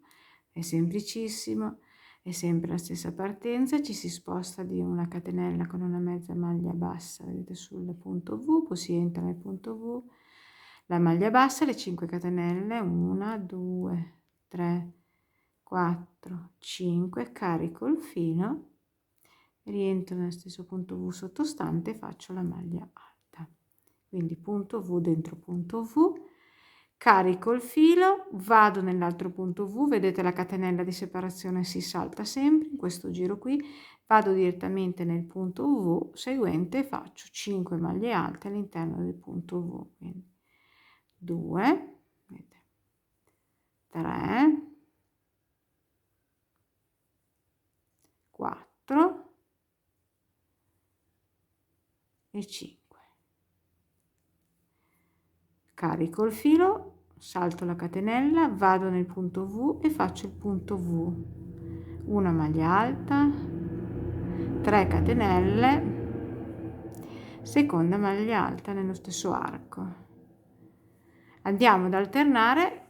È semplicissimo, è sempre la stessa partenza, ci si sposta di una catenella con una mezza maglia bassa, vedete, sul punto V, poi si entra nel punto V, la maglia bassa, le 5 catenelle, 1, 2, 3, 4, 5, carico il filo, rientro nel stesso punto V sottostante e faccio la maglia alta. Quindi punto V dentro punto V, carico il filo, vado nell'altro punto V, vedete la catenella di separazione si salta sempre, in questo giro qui vado direttamente nel punto V seguente e faccio 5 maglie alte all'interno del punto V, quindi 2, 3, 4 e 5. Carico il filo, salto la catenella, vado nel punto V e faccio il punto V, una maglia alta, 3 catenelle, seconda maglia alta nello stesso arco. Andiamo ad alternare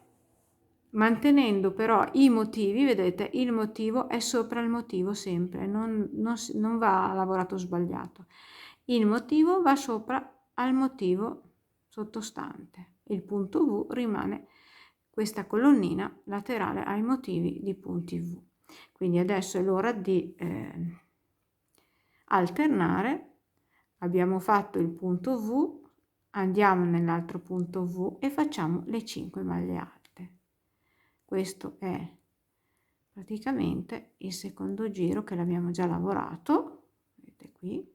mantenendo però i motivi, vedete, il motivo è sopra il motivo sempre, non va lavorato sbagliato. Il motivo va sopra al motivo sottostante. Il punto V rimane questa colonnina laterale ai motivi di punti V. Quindi adesso è l'ora di alternare. Abbiamo fatto il punto V, andiamo nell'altro punto V e facciamo le 5 maglie alte. Questo è praticamente il secondo giro che l'abbiamo già lavorato, vedete qui,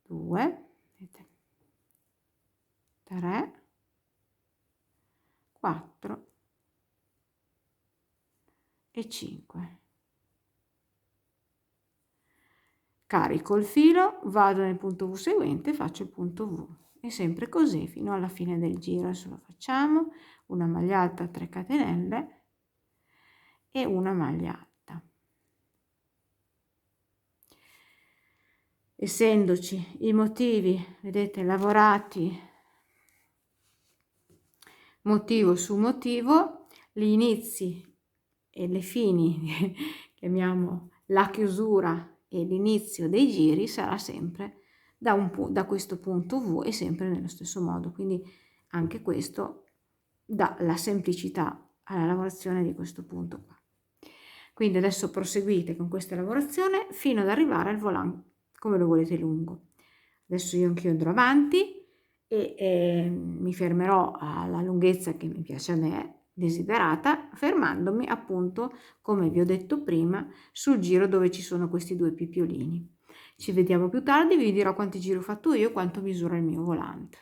2, 3, 4 e 5. Carico il filo, vado nel punto V seguente, faccio il punto V e sempre così fino alla fine del giro. Adesso lo facciamo, una maglia alta, 3 catenelle e una maglia alta. Essendoci i motivi, vedete, lavorati motivo su motivo, gli inizi e le fini, chiamiamo la chiusura e l'inizio dei giri sarà sempre da questo punto V e sempre nello stesso modo, quindi anche questo dà la semplicità alla lavorazione di questo punto qua. Quindi adesso proseguite con questa lavorazione fino ad arrivare al volante come lo volete lungo. Adesso io anch'io andrò avanti e mi fermerò alla lunghezza che mi piace a me, desiderata, fermandomi appunto, come vi ho detto prima, sul giro dove ci sono questi 2 pipiolini. Ci vediamo più tardi, vi dirò quanti giri ho fatto io e quanto misura il mio volante.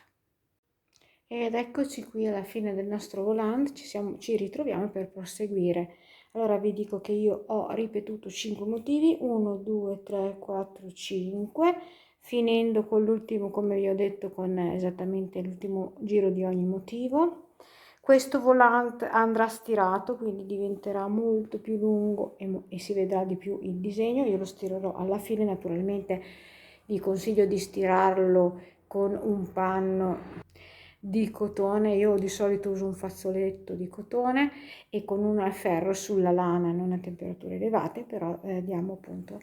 Ed eccoci qui alla fine del nostro volante, ci ritroviamo per proseguire. Allora vi dico che io ho ripetuto 5 motivi, 1, 2, 3, 4, 5, finendo con l'ultimo, come vi ho detto, con esattamente l'ultimo giro di ogni motivo. Questo volante andrà stirato, quindi diventerà molto più lungo e si vedrà di più il disegno. Io lo stirerò alla fine, naturalmente vi consiglio di stirarlo con un panno di cotone. Io di solito uso un fazzoletto di cotone e con un ferro sulla lana, non a temperature elevate, però diamo appunto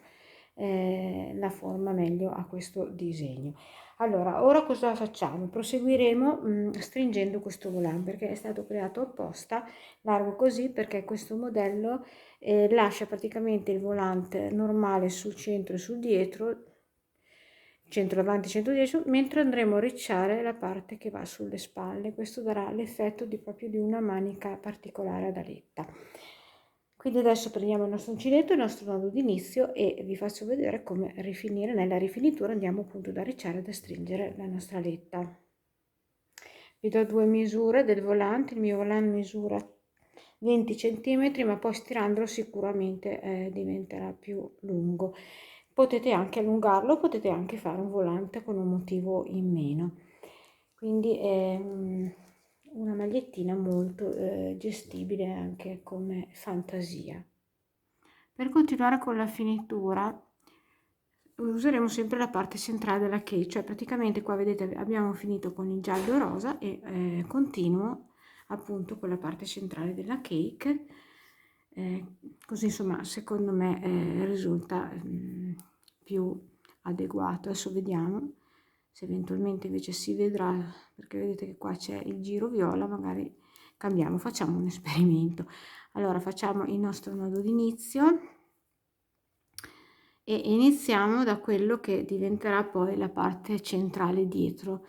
la forma meglio a questo disegno. Allora, ora cosa facciamo? Proseguiremo stringendo questo volante, perché è stato creato apposta largo così, perché questo modello lascia praticamente il volante normale sul centro e sul dietro, centro davanti, centro dietro, mentre andremo a ricciare la parte che va sulle spalle. Questo darà l'effetto proprio di una manica particolare ad aletta. Quindi adesso prendiamo il nostro uncinetto, il nostro nodo d'inizio e vi faccio vedere come rifinire. Nella rifinitura andiamo appunto ad arricciare ed a stringere la nostra aletta. Vi do 2 misure del volante, il mio volante misura 20 cm, ma poi stirandolo sicuramente diventerà più lungo. Potete anche allungarlo, potete anche fare un volante con un motivo in meno. Quindi è una magliettina molto gestibile anche come fantasia. Per continuare con la finitura useremo sempre la parte centrale della cake, cioè praticamente qua vedete abbiamo finito con il giallo rosa e continuo appunto con la parte centrale della cake, così insomma secondo me risulta più adeguato. Adesso vediamo se eventualmente invece si vedrà, perché vedete che qua c'è il giro viola, magari cambiamo, facciamo un esperimento. Allora facciamo il nostro nodo d'inizio e iniziamo da quello che diventerà poi la parte centrale dietro.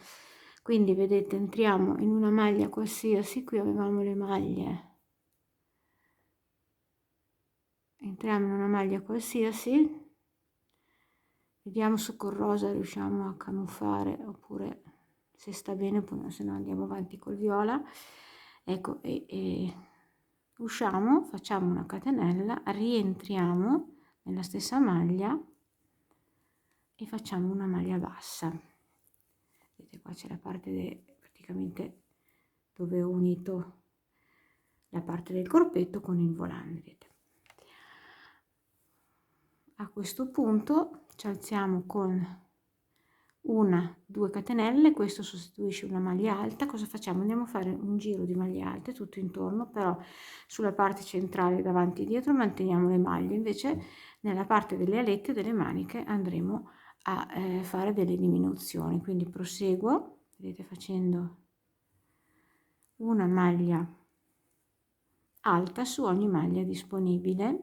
Quindi vedete, entriamo in una maglia qualsiasi, qui avevamo le maglie, entriamo in una maglia qualsiasi, vediamo se col rosa riusciamo a camuffare, oppure se sta bene, se no andiamo avanti col viola. Ecco, e usciamo, facciamo una catenella, rientriamo nella stessa maglia e facciamo una maglia bassa. Vedete, qua c'è la parte praticamente dove ho unito la parte del corpetto con il volante, vedete. A questo punto ci alziamo con 2 catenelle, questo sostituisce una maglia alta. Cosa facciamo? Andiamo a fare un giro di maglie alte tutto intorno, però sulla parte centrale davanti e dietro manteniamo le maglie, invece nella parte delle alette delle maniche andremo a fare delle diminuzioni. Quindi proseguo, vedete, facendo una maglia alta su ogni maglia disponibile.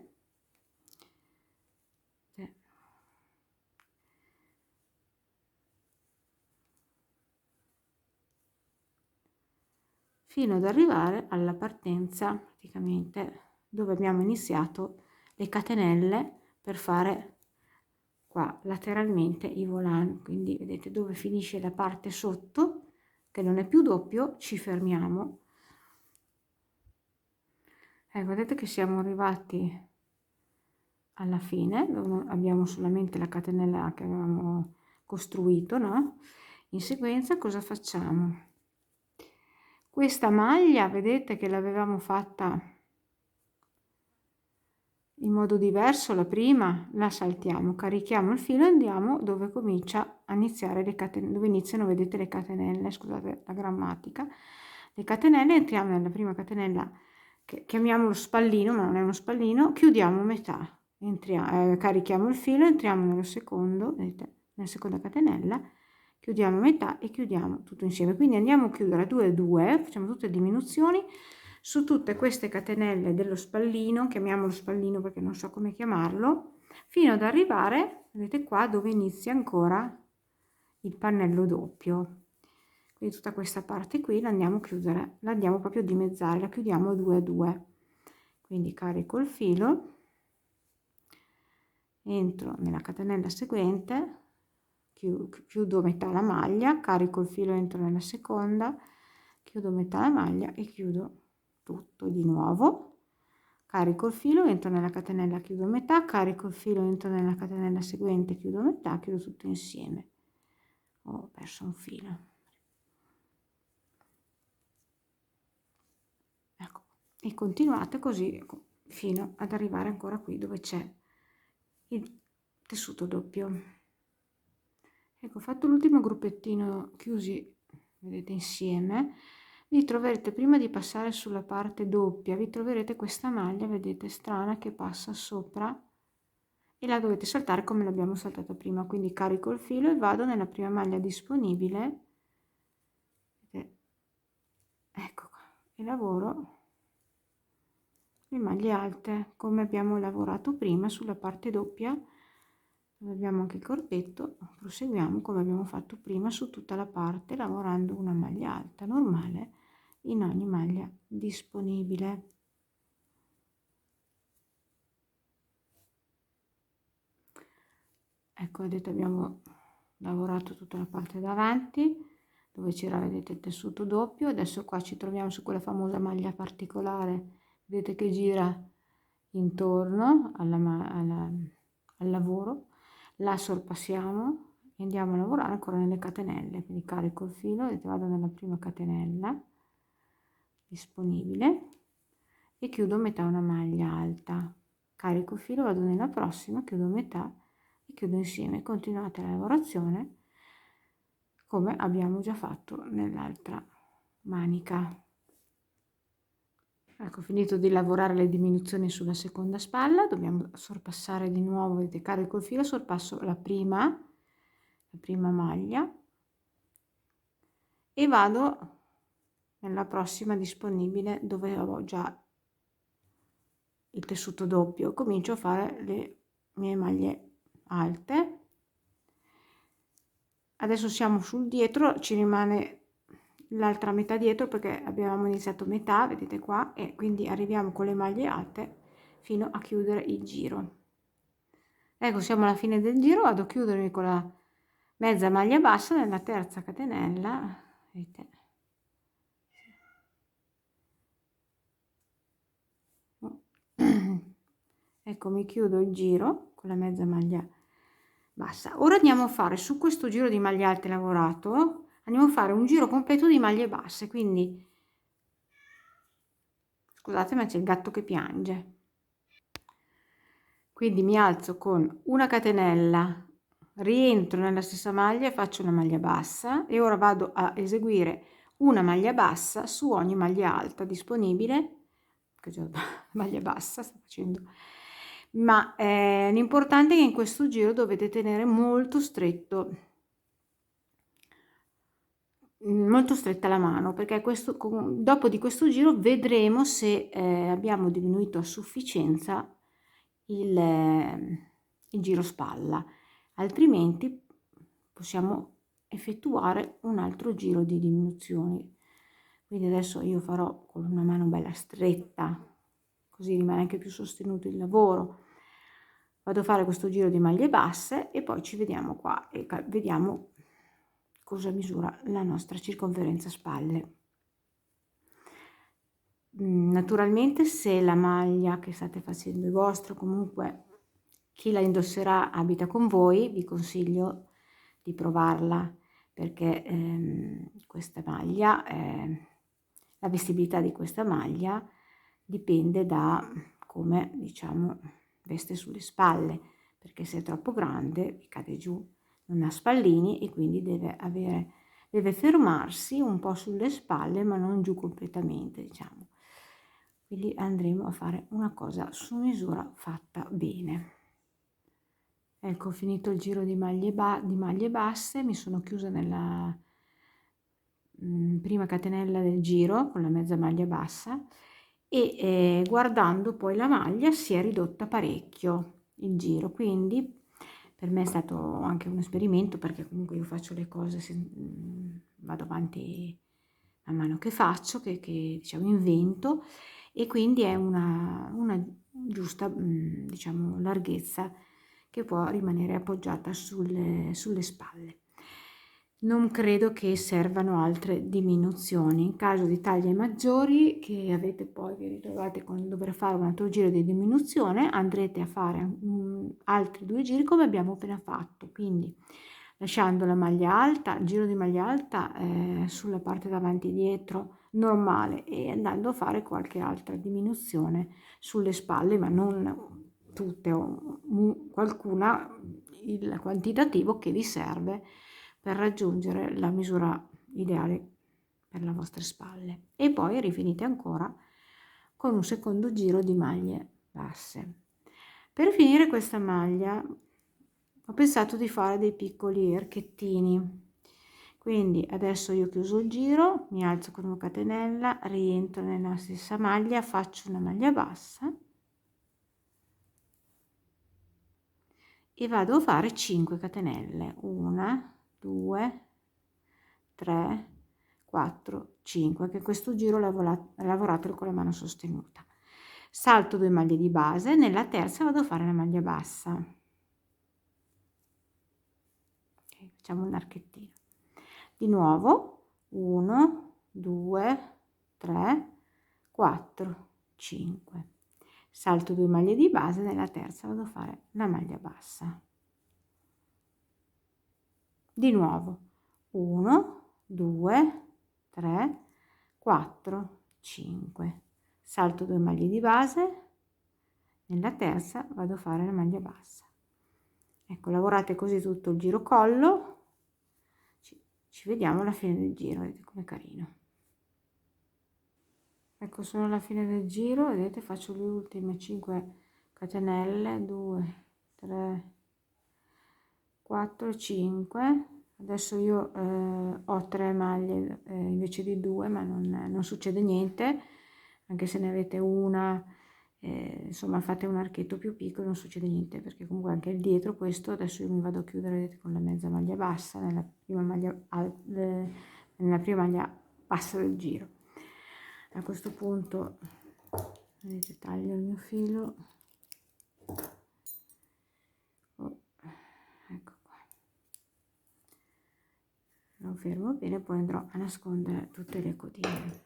Fino ad arrivare alla partenza, praticamente dove abbiamo iniziato le catenelle per fare qua lateralmente i volani. Quindi vedete dove finisce la parte sotto, che non è più doppio, ci fermiamo. Vedete che siamo arrivati alla fine, dove abbiamo solamente la catenella che avevamo costruito, no? In sequenza cosa facciamo? Questa maglia, vedete che l'avevamo fatta in modo diverso, la prima la saltiamo, carichiamo il filo e andiamo dove comincia a iniziare le catenelle, dove iniziano, vedete, le catenelle, scusate la grammatica, le catenelle. Entriamo nella prima catenella che chiamiamolo spallino, ma non è uno spallino, chiudiamo metà, entriamo, carichiamo il filo, entriamo nello secondo, vedete, nella seconda catenella, chiudiamo metà e chiudiamo tutto insieme. Quindi andiamo a chiudere 2 e 2, facciamo tutte le diminuzioni su tutte queste catenelle dello spallino, chiamiamolo spallino perché non so come chiamarlo, fino ad arrivare, vedete qua, dove inizia ancora il pannello doppio. Quindi tutta questa parte qui la andiamo a chiudere, la andiamo proprio a dimezzare, la chiudiamo a 2 a 2. Quindi carico il filo, entro nella catenella seguente, chiudo metà la maglia, carico il filo, entro nella seconda, chiudo metà la maglia e chiudo tutto di nuovo, carico il filo, entro nella catenella, chiudo metà, carico il filo, entro nella catenella seguente, chiudo metà, chiudo tutto insieme. Ho perso un filo, ecco, e continuate così fino ad arrivare ancora qui dove c'è il tessuto doppio. Ecco, fatto l'ultimo gruppettino chiusi, vedete, insieme, vi troverete, prima di passare sulla parte doppia, vi troverete questa maglia, vedete, strana, che passa sopra e la dovete saltare come l'abbiamo saltata prima. Quindi carico il filo e vado nella prima maglia disponibile, vedete, ecco qua, e lavoro le maglie alte come abbiamo lavorato prima sulla parte doppia, dove abbiamo anche il corpetto. Proseguiamo come abbiamo fatto prima su tutta la parte, lavorando una maglia alta normale in ogni maglia disponibile. ecco, vedete, abbiamo lavorato tutta la parte davanti dove c'era, vedete, il tessuto doppio. Adesso qua ci troviamo su quella famosa maglia particolare, vedete, che gira intorno al lavoro. La sorpassiamo e andiamo a lavorare ancora nelle catenelle. Quindi carico il filo, vedete, vado nella prima catenella disponibile e chiudo metà una maglia alta, carico il filo, vado nella prossima, chiudo metà e chiudo insieme. Continuate la lavorazione come abbiamo già fatto nell'altra manica. Ecco, finito di lavorare le diminuzioni sulla seconda spalla, dobbiamo sorpassare di nuovo, vedete, carico il filo, sorpasso la prima maglia e vado nella prossima disponibile dove ho già il tessuto doppio. Comincio a fare le mie maglie alte. Adesso siamo sul dietro, ci rimane l'altra metà dietro perché abbiamo iniziato metà, vedete qua, e quindi arriviamo con le maglie alte fino a chiudere il giro. Ecco, siamo alla fine del giro, vado a chiudermi con la mezza maglia bassa nella terza catenella, vedete. Ecco, mi chiudo il giro con la mezza maglia bassa. Ora andiamo a fare su questo giro di maglie alte lavorato, andiamo a fare un giro completo di maglie basse, quindi scusate, ma c'è il gatto che piange. Quindi mi alzo con una catenella, rientro nella stessa maglia e faccio una maglia bassa e ora vado a eseguire una maglia bassa su ogni maglia alta disponibile, che già maglia bassa sto facendo, ma l'importante è che in questo giro dovete tenere molto stretta la mano, perché dopo di questo giro vedremo se abbiamo diminuito a sufficienza il giro spalla, altrimenti possiamo effettuare un altro giro di diminuzioni. Quindi adesso io farò con una mano bella stretta, così rimane anche più sostenuto il lavoro. Vado a fare questo giro di maglie basse e poi ci vediamo qua e vediamo cosa misura la nostra circonferenza spalle. Naturalmente, se la maglia che state facendo è vostra, comunque chi la indosserà abita con voi, vi consiglio di provarla, perché questa maglia, la vestibilità di questa maglia dipende da come, diciamo, veste sulle spalle, perché se è troppo grande vi cade giù, non ha spallini e quindi deve fermarsi un po' sulle spalle ma non giù completamente, diciamo. Quindi andremo a fare una cosa su misura fatta bene. Ecco, ho finito il giro di maglie basse, mi sono chiusa nella prima catenella del giro con la mezza maglia bassa e guardando poi la maglia si è ridotta parecchio il giro, quindi per me è stato anche un esperimento, perché comunque io faccio le cose, vado avanti man mano che faccio, che diciamo invento, e quindi è una giusta diciamo larghezza che può rimanere appoggiata sulle spalle. Non credo che servano altre diminuzioni. In caso di taglie maggiori che avete poi vi ritrovate con dover fare un altro giro di diminuzione, andrete a fare altri 2 giri come abbiamo appena fatto, quindi lasciando la maglia alta, giro di maglia alta sulla parte davanti e dietro normale e andando a fare qualche altra diminuzione sulle spalle, ma non tutte, o qualcuna, il quantitativo che vi serve per raggiungere la misura ideale per le vostre spalle, e poi rifinite ancora con un secondo giro di maglie basse. Per finire questa maglia ho pensato di fare dei piccoli archettini, quindi adesso io ho chiuso il giro, mi alzo con una catenella, rientro nella stessa maglia, faccio una maglia bassa e vado a fare 5 catenelle, 1 2 3 4 5, che questo giro lavoratelo con la mano sostenuta. Salto 2 maglie di base, nella terza vado a fare la maglia bassa facciamo un archettino. Di nuovo 1, 2, 3, 4, 5. Salto 2 maglie di base, nella terza vado a fare la maglia bassa. Di nuovo 1, 2, 3, 4, 5. Salto 2 maglie di base, nella terza vado a fare la maglia bassa. Ecco, lavorate così tutto il giro collo. Ci vediamo alla fine del giro, vedete com'è carino. Ecco, sono alla fine del giro, vedete, faccio le ultime 5 catenelle, 2, 3, 4, 5. Adesso io ho 3 maglie invece di 2, ma non succede niente, anche se ne avete una, insomma fate un archetto più piccolo, non succede niente, perché comunque anche il dietro questo, adesso io mi vado a chiudere, vedete, con la mezza maglia bassa nella prima maglia bassa del giro. A questo punto, vedete, taglio il mio filo, ecco qua, lo fermo bene, poi andrò a nascondere tutte le codine.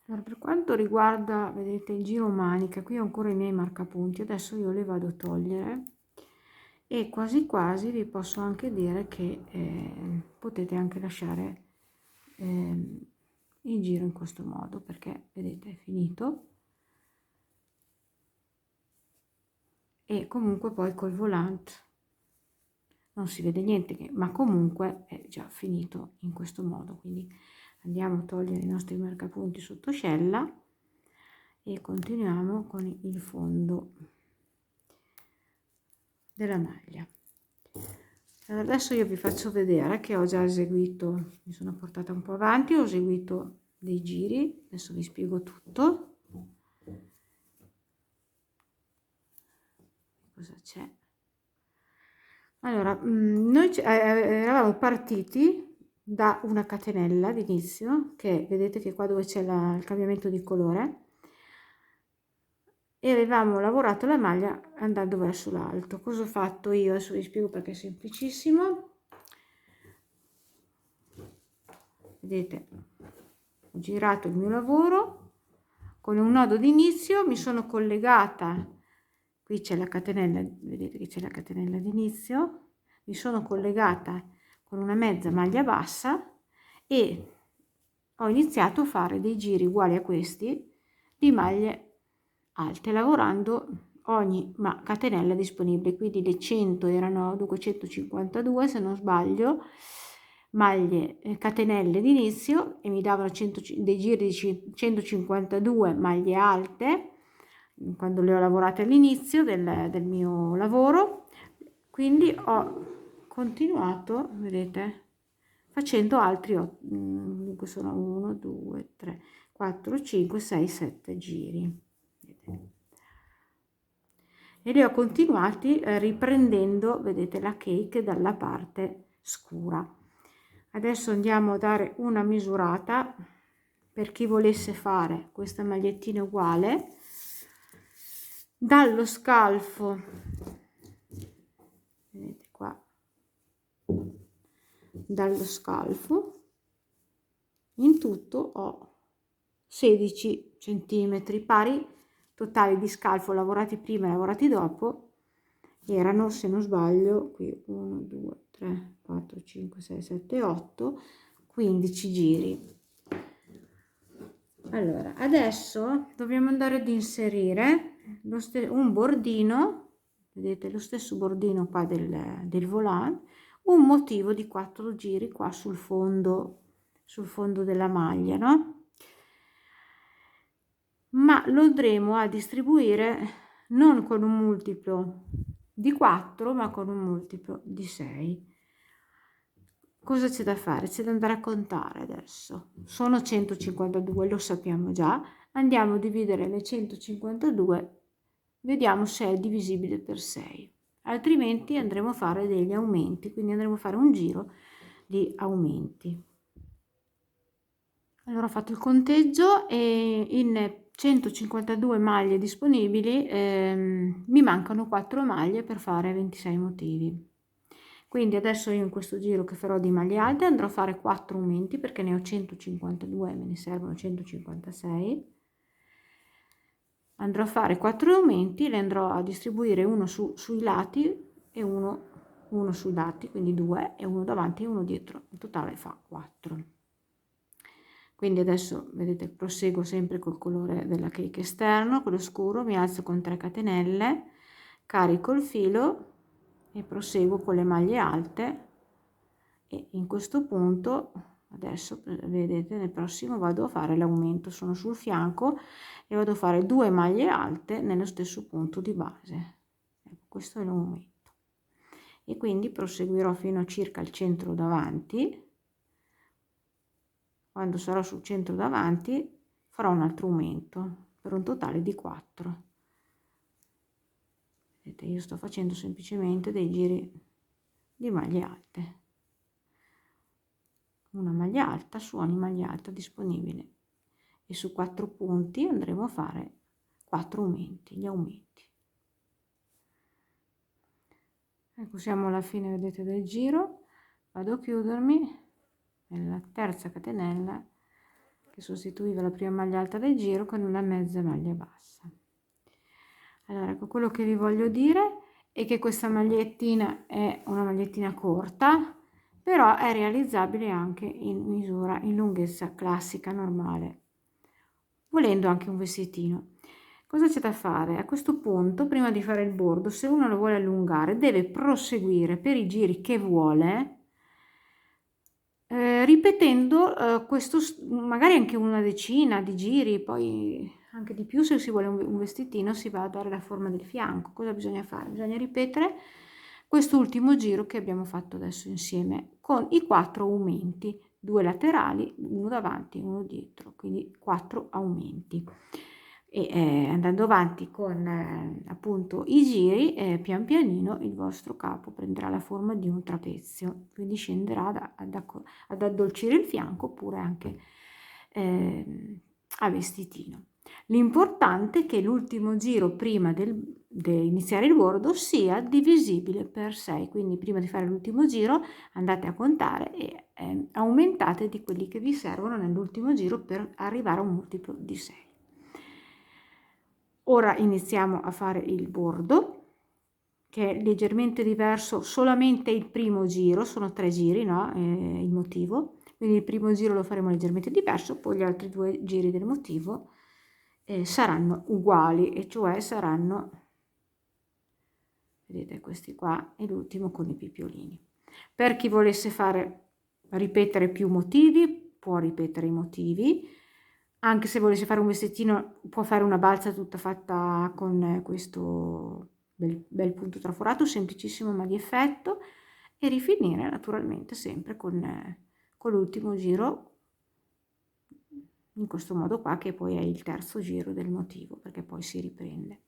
Allora, per quanto riguarda, vedete, il giro manica, qui ho ancora i miei marcapunti, adesso io li vado a togliere e quasi quasi vi posso anche dire che potete anche lasciare il giro in questo modo, perché vedete è finito e comunque poi col volant non si vede niente, ma comunque è già finito in questo modo. Quindi andiamo a togliere i nostri marcapunti sotto scella e continuiamo con il fondo della maglia. Adesso io vi faccio vedere che ho già eseguito, mi sono portata un po' avanti, ho eseguito dei giri, adesso vi spiego tutto. Cosa c'è? Allora, noi eravamo partiti da una catenella d'inizio, che vedete che qua dove c'è il cambiamento di colore, e avevamo lavorato la maglia andando verso l'alto. Cosa ho fatto io? Adesso vi spiego perché è semplicissimo. Vedete, ho girato il mio lavoro con un nodo d'inizio, mi sono collegata, qui c'è la catenella, vedete che c'è la catenella d'inizio, mi sono collegata con una mezza maglia bassa e ho iniziato a fare dei giri uguali a questi di maglie alte, lavorando ogni catenella disponibile, quindi le 100 erano 252 se non sbaglio, maglie catenelle d'inizio, e mi davano dei giri di 152 maglie alte quando le ho lavorate all'inizio del mio lavoro. Quindi ho continuato, vedete, facendo altri dunque sono 1, 2, 3, 4, 5, 6, 7 giri, vedete? E li ho continuati riprendendo, vedete, la cake dalla parte scura. Adesso andiamo a dare una misurata per chi volesse fare questa magliettina uguale dallo scalfo, vedete qua, dallo scalfo in tutto ho 16 centimetri pari totali di scalfo lavorati prima e lavorati dopo. Erano, se non sbaglio, qui 1, 2, 3, 4, 5, 6, 7, 8, 15 giri. Allora, adesso dobbiamo andare ad inserire un bordino, vedete, lo stesso bordino qua del volant, un motivo di 4 giri qua sul fondo della maglia, no? Ma lo andremo a distribuire non con un multiplo di 4, ma con un multiplo di 6. Cosa c'è da fare? C'è da andare a contare adesso. Sono 152, lo sappiamo già. Andiamo a dividere le 152, vediamo se è divisibile per 6. Altrimenti andremo a fare degli aumenti, quindi andremo a fare un giro di aumenti. Allora ho fatto il conteggio e in 152 maglie disponibili mi mancano 4 maglie per fare 26 motivi. Quindi adesso io in questo giro che farò di maglie alte andrò a fare 4 aumenti, perché ne ho 152, me ne servono 156. Andrò a fare 4 aumenti, le andrò a distribuire uno sui lati e uno sui lati, quindi 2, e uno davanti e uno dietro, in totale fa 4. Quindi adesso vedete, proseguo sempre col colore della cake esterno, quello scuro, mi alzo con 3 catenelle, carico il filo e proseguo con le maglie alte, e in questo punto adesso vedete, nel prossimo vado a fare l'aumento, sono sul fianco e vado a fare 2 maglie alte nello stesso punto di base. Ecco, questo è l'aumento, e quindi proseguirò fino a circa il centro davanti. Quando sarò sul centro davanti farò un altro aumento per un totale di 4. Vedete, io sto facendo semplicemente dei giri di maglie alte, una maglia alta su ogni maglia alta disponibile, e su 4 punti andremo a fare 4 aumenti, gli aumenti. Ecco, siamo alla fine, vedete, del giro. Vado a chiudermi nella terza catenella che sostituiva la prima maglia alta del giro con una mezza maglia bassa. Allora, ecco, quello che vi voglio dire è che questa magliettina è una magliettina corta, però è realizzabile anche in misura, in lunghezza classica normale, volendo anche un vestitino. Cosa c'è da fare? A questo punto, prima di fare il bordo, se uno lo vuole allungare, deve proseguire per i giri che vuole, ripetendo questo, magari anche una decina di giri, poi anche di più se si vuole un vestitino, si va a dare la forma del fianco. Cosa bisogna fare? Bisogna ripetere quest'ultimo giro che abbiamo fatto adesso insieme, con i 4 aumenti, 2 laterali, uno davanti e uno dietro, quindi 4 aumenti. E andando avanti con appunto i giri, pian pianino il vostro capo prenderà la forma di un trapezio, quindi scenderà ad addolcire il fianco, oppure anche a vestitino. L'importante è che l'ultimo giro prima di iniziare il bordo sia divisibile per 6, quindi prima di fare l'ultimo giro andate a contare e aumentate di quelli che vi servono nell'ultimo giro per arrivare a un multiplo di 6. Ora iniziamo a fare il bordo, che è leggermente diverso, solamente il primo giro, sono 3 giri, no? Il motivo, quindi il primo giro lo faremo leggermente diverso, poi gli altri 2 giri del motivo saranno uguali, e cioè saranno, vedete, questi qua, e l'ultimo con i pipiolini. Per chi volesse ripetere più motivi, può ripetere i motivi. Anche se volesse fare un vestitino, può fare una balza tutta fatta con questo bel punto traforato, semplicissimo ma di effetto, e rifinire naturalmente sempre con l'ultimo giro, in questo modo qua, che poi è il terzo giro del motivo, perché poi si riprende.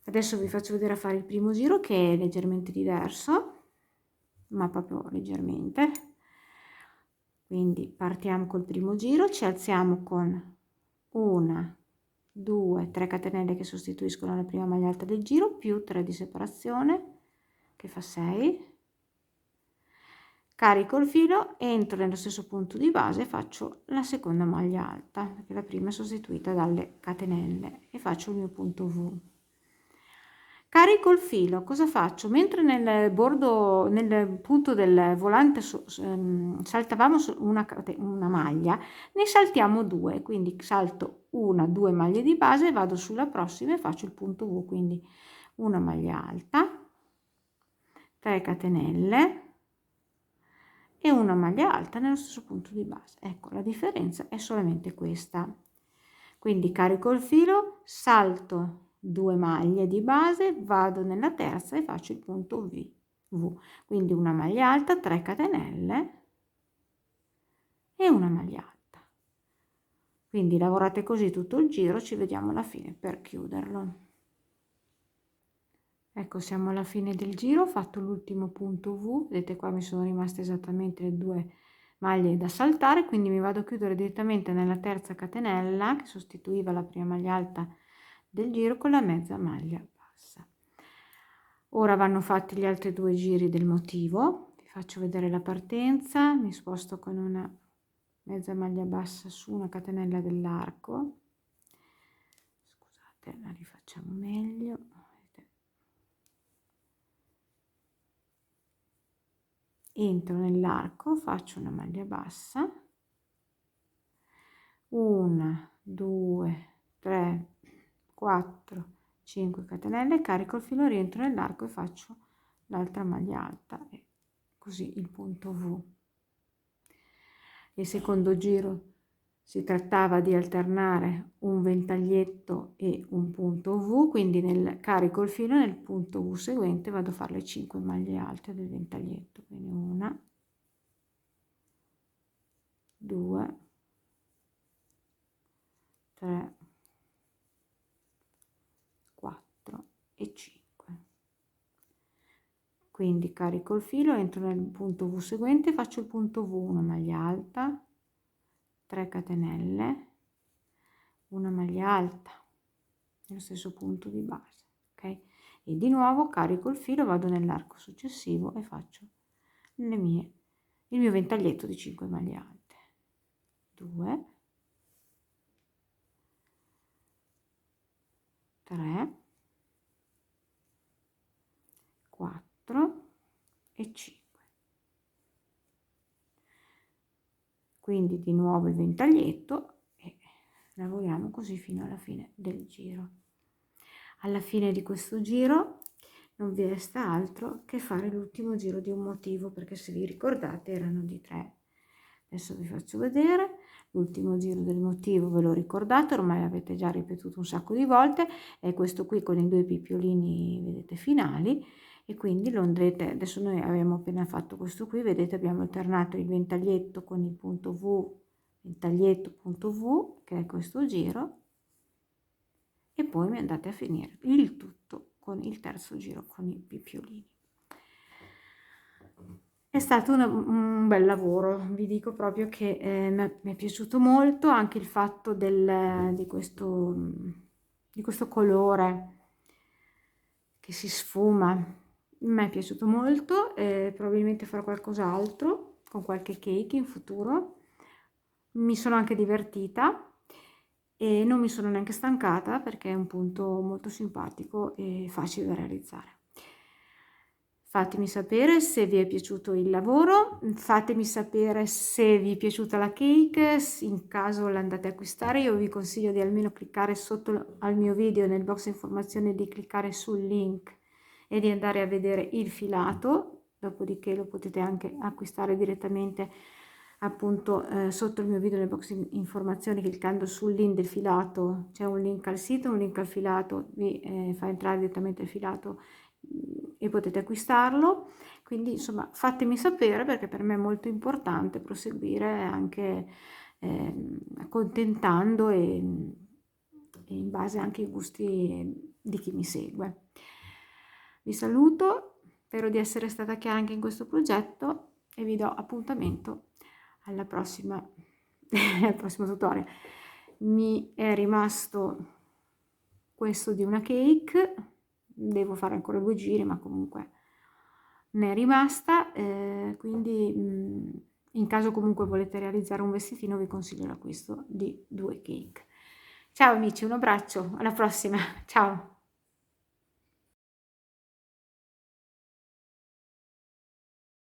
Adesso vi faccio vedere a fare il primo giro, che è leggermente diverso, ma proprio leggermente. Quindi partiamo col primo giro, ci alziamo con 1, 2, 3 catenelle che sostituiscono la prima maglia alta del giro, più 3 di separazione, che fa 6. Carico il filo, entro nello stesso punto di base e faccio la seconda maglia alta, perché la prima è sostituita dalle catenelle, e faccio il mio punto V. Carico il filo, cosa faccio? Mentre nel bordo, nel punto del volante saltavamo una maglia, ne saltiamo 2, quindi salto 1, 2 maglie di base, vado sulla prossima e faccio il punto V, quindi una maglia alta, 3 catenelle e una maglia alta nello stesso punto di base. Ecco, la differenza è solamente questa. Quindi carico il filo, salto 2 maglie di base, vado nella terza e faccio il punto V. Quindi una maglia alta, 3 catenelle e una maglia alta. Quindi lavorate così tutto il giro, ci vediamo alla fine per chiuderlo. Ecco, siamo alla fine del giro, ho fatto l'ultimo punto V, vedete qua mi sono rimaste esattamente le 2 maglie da saltare, quindi mi vado a chiudere direttamente nella terza catenella che sostituiva la prima maglia alta del giro con la mezza maglia bassa. Ora vanno fatti gli altri 2 giri del motivo. Vi faccio vedere la partenza. Mi sposto con una mezza maglia bassa su una catenella dell'arco. Scusate, la rifacciamo meglio. Entro nell'arco, faccio una maglia bassa, 1, 2, 3, 4, 5 catenelle, carico il filo, rientro nell'arco e faccio l'altra maglia alta e così il punto V. Il secondo giro si trattava di alternare un ventaglietto e un punto V, quindi carico il filo, nel punto V seguente vado a fare le 5 maglie alte del ventaglietto, quindi 1, 2, 3, 4 e 5. Quindi carico il filo, entro nel punto V seguente, faccio il punto V, una maglia alta, 3 catenelle, una maglia alta nello stesso punto di base, ok? E di nuovo carico il filo, vado nell'arco successivo e faccio il mio ventaglietto di 5 maglie alte, 2, 3, 4 e 5. Quindi di nuovo il ventaglietto e lavoriamo così fino alla fine del giro. Alla fine di questo giro non vi resta altro che fare l'ultimo giro di un motivo, perché se vi ricordate erano di 3. Adesso vi faccio vedere l'ultimo giro del motivo, ve lo ricordate, ormai l'avete già ripetuto un sacco di volte, è questo qui con i 2 picciolini, vedete, finali, e quindi lo andrete, adesso noi abbiamo appena fatto questo qui, vedete, abbiamo alternato il ventaglietto con il punto V, ventaglietto, punto V, che è questo giro, e poi mi andate a finire il tutto con il terzo giro con i picciolini. È stato un bel lavoro, vi dico proprio che mi è piaciuto molto anche il fatto di questo colore che si sfuma, mi è piaciuto molto, probabilmente farò qualcos'altro con qualche cake in futuro. Mi sono anche divertita e non mi sono neanche stancata perché è un punto molto simpatico e facile da realizzare. Fatemi sapere se vi è piaciuto il lavoro, fatemi sapere se vi è piaciuta la cake, in caso l'andate a acquistare io vi consiglio di almeno cliccare sotto al mio video nel box informazioni, di cliccare sul link e di andare a vedere il filato, dopodiché lo potete anche acquistare direttamente appunto sotto il mio video nel box informazioni, cliccando sul link del filato. C'è un link al sito, un link al filato, vi fa entrare direttamente il filato e potete acquistarlo. Quindi insomma fatemi sapere, perché per me è molto importante proseguire anche accontentando e in base anche ai gusti di chi mi segue. Vi saluto, spero di essere stata chiara anche in questo progetto e vi do appuntamento al prossimo tutorial. Mi è rimasto questo di una cake, devo fare ancora 2 giri, ma comunque ne è rimasta, quindi in caso comunque volete realizzare un vestitino vi consiglio l'acquisto di 2 cake. Ciao amici, un abbraccio, alla prossima, ciao!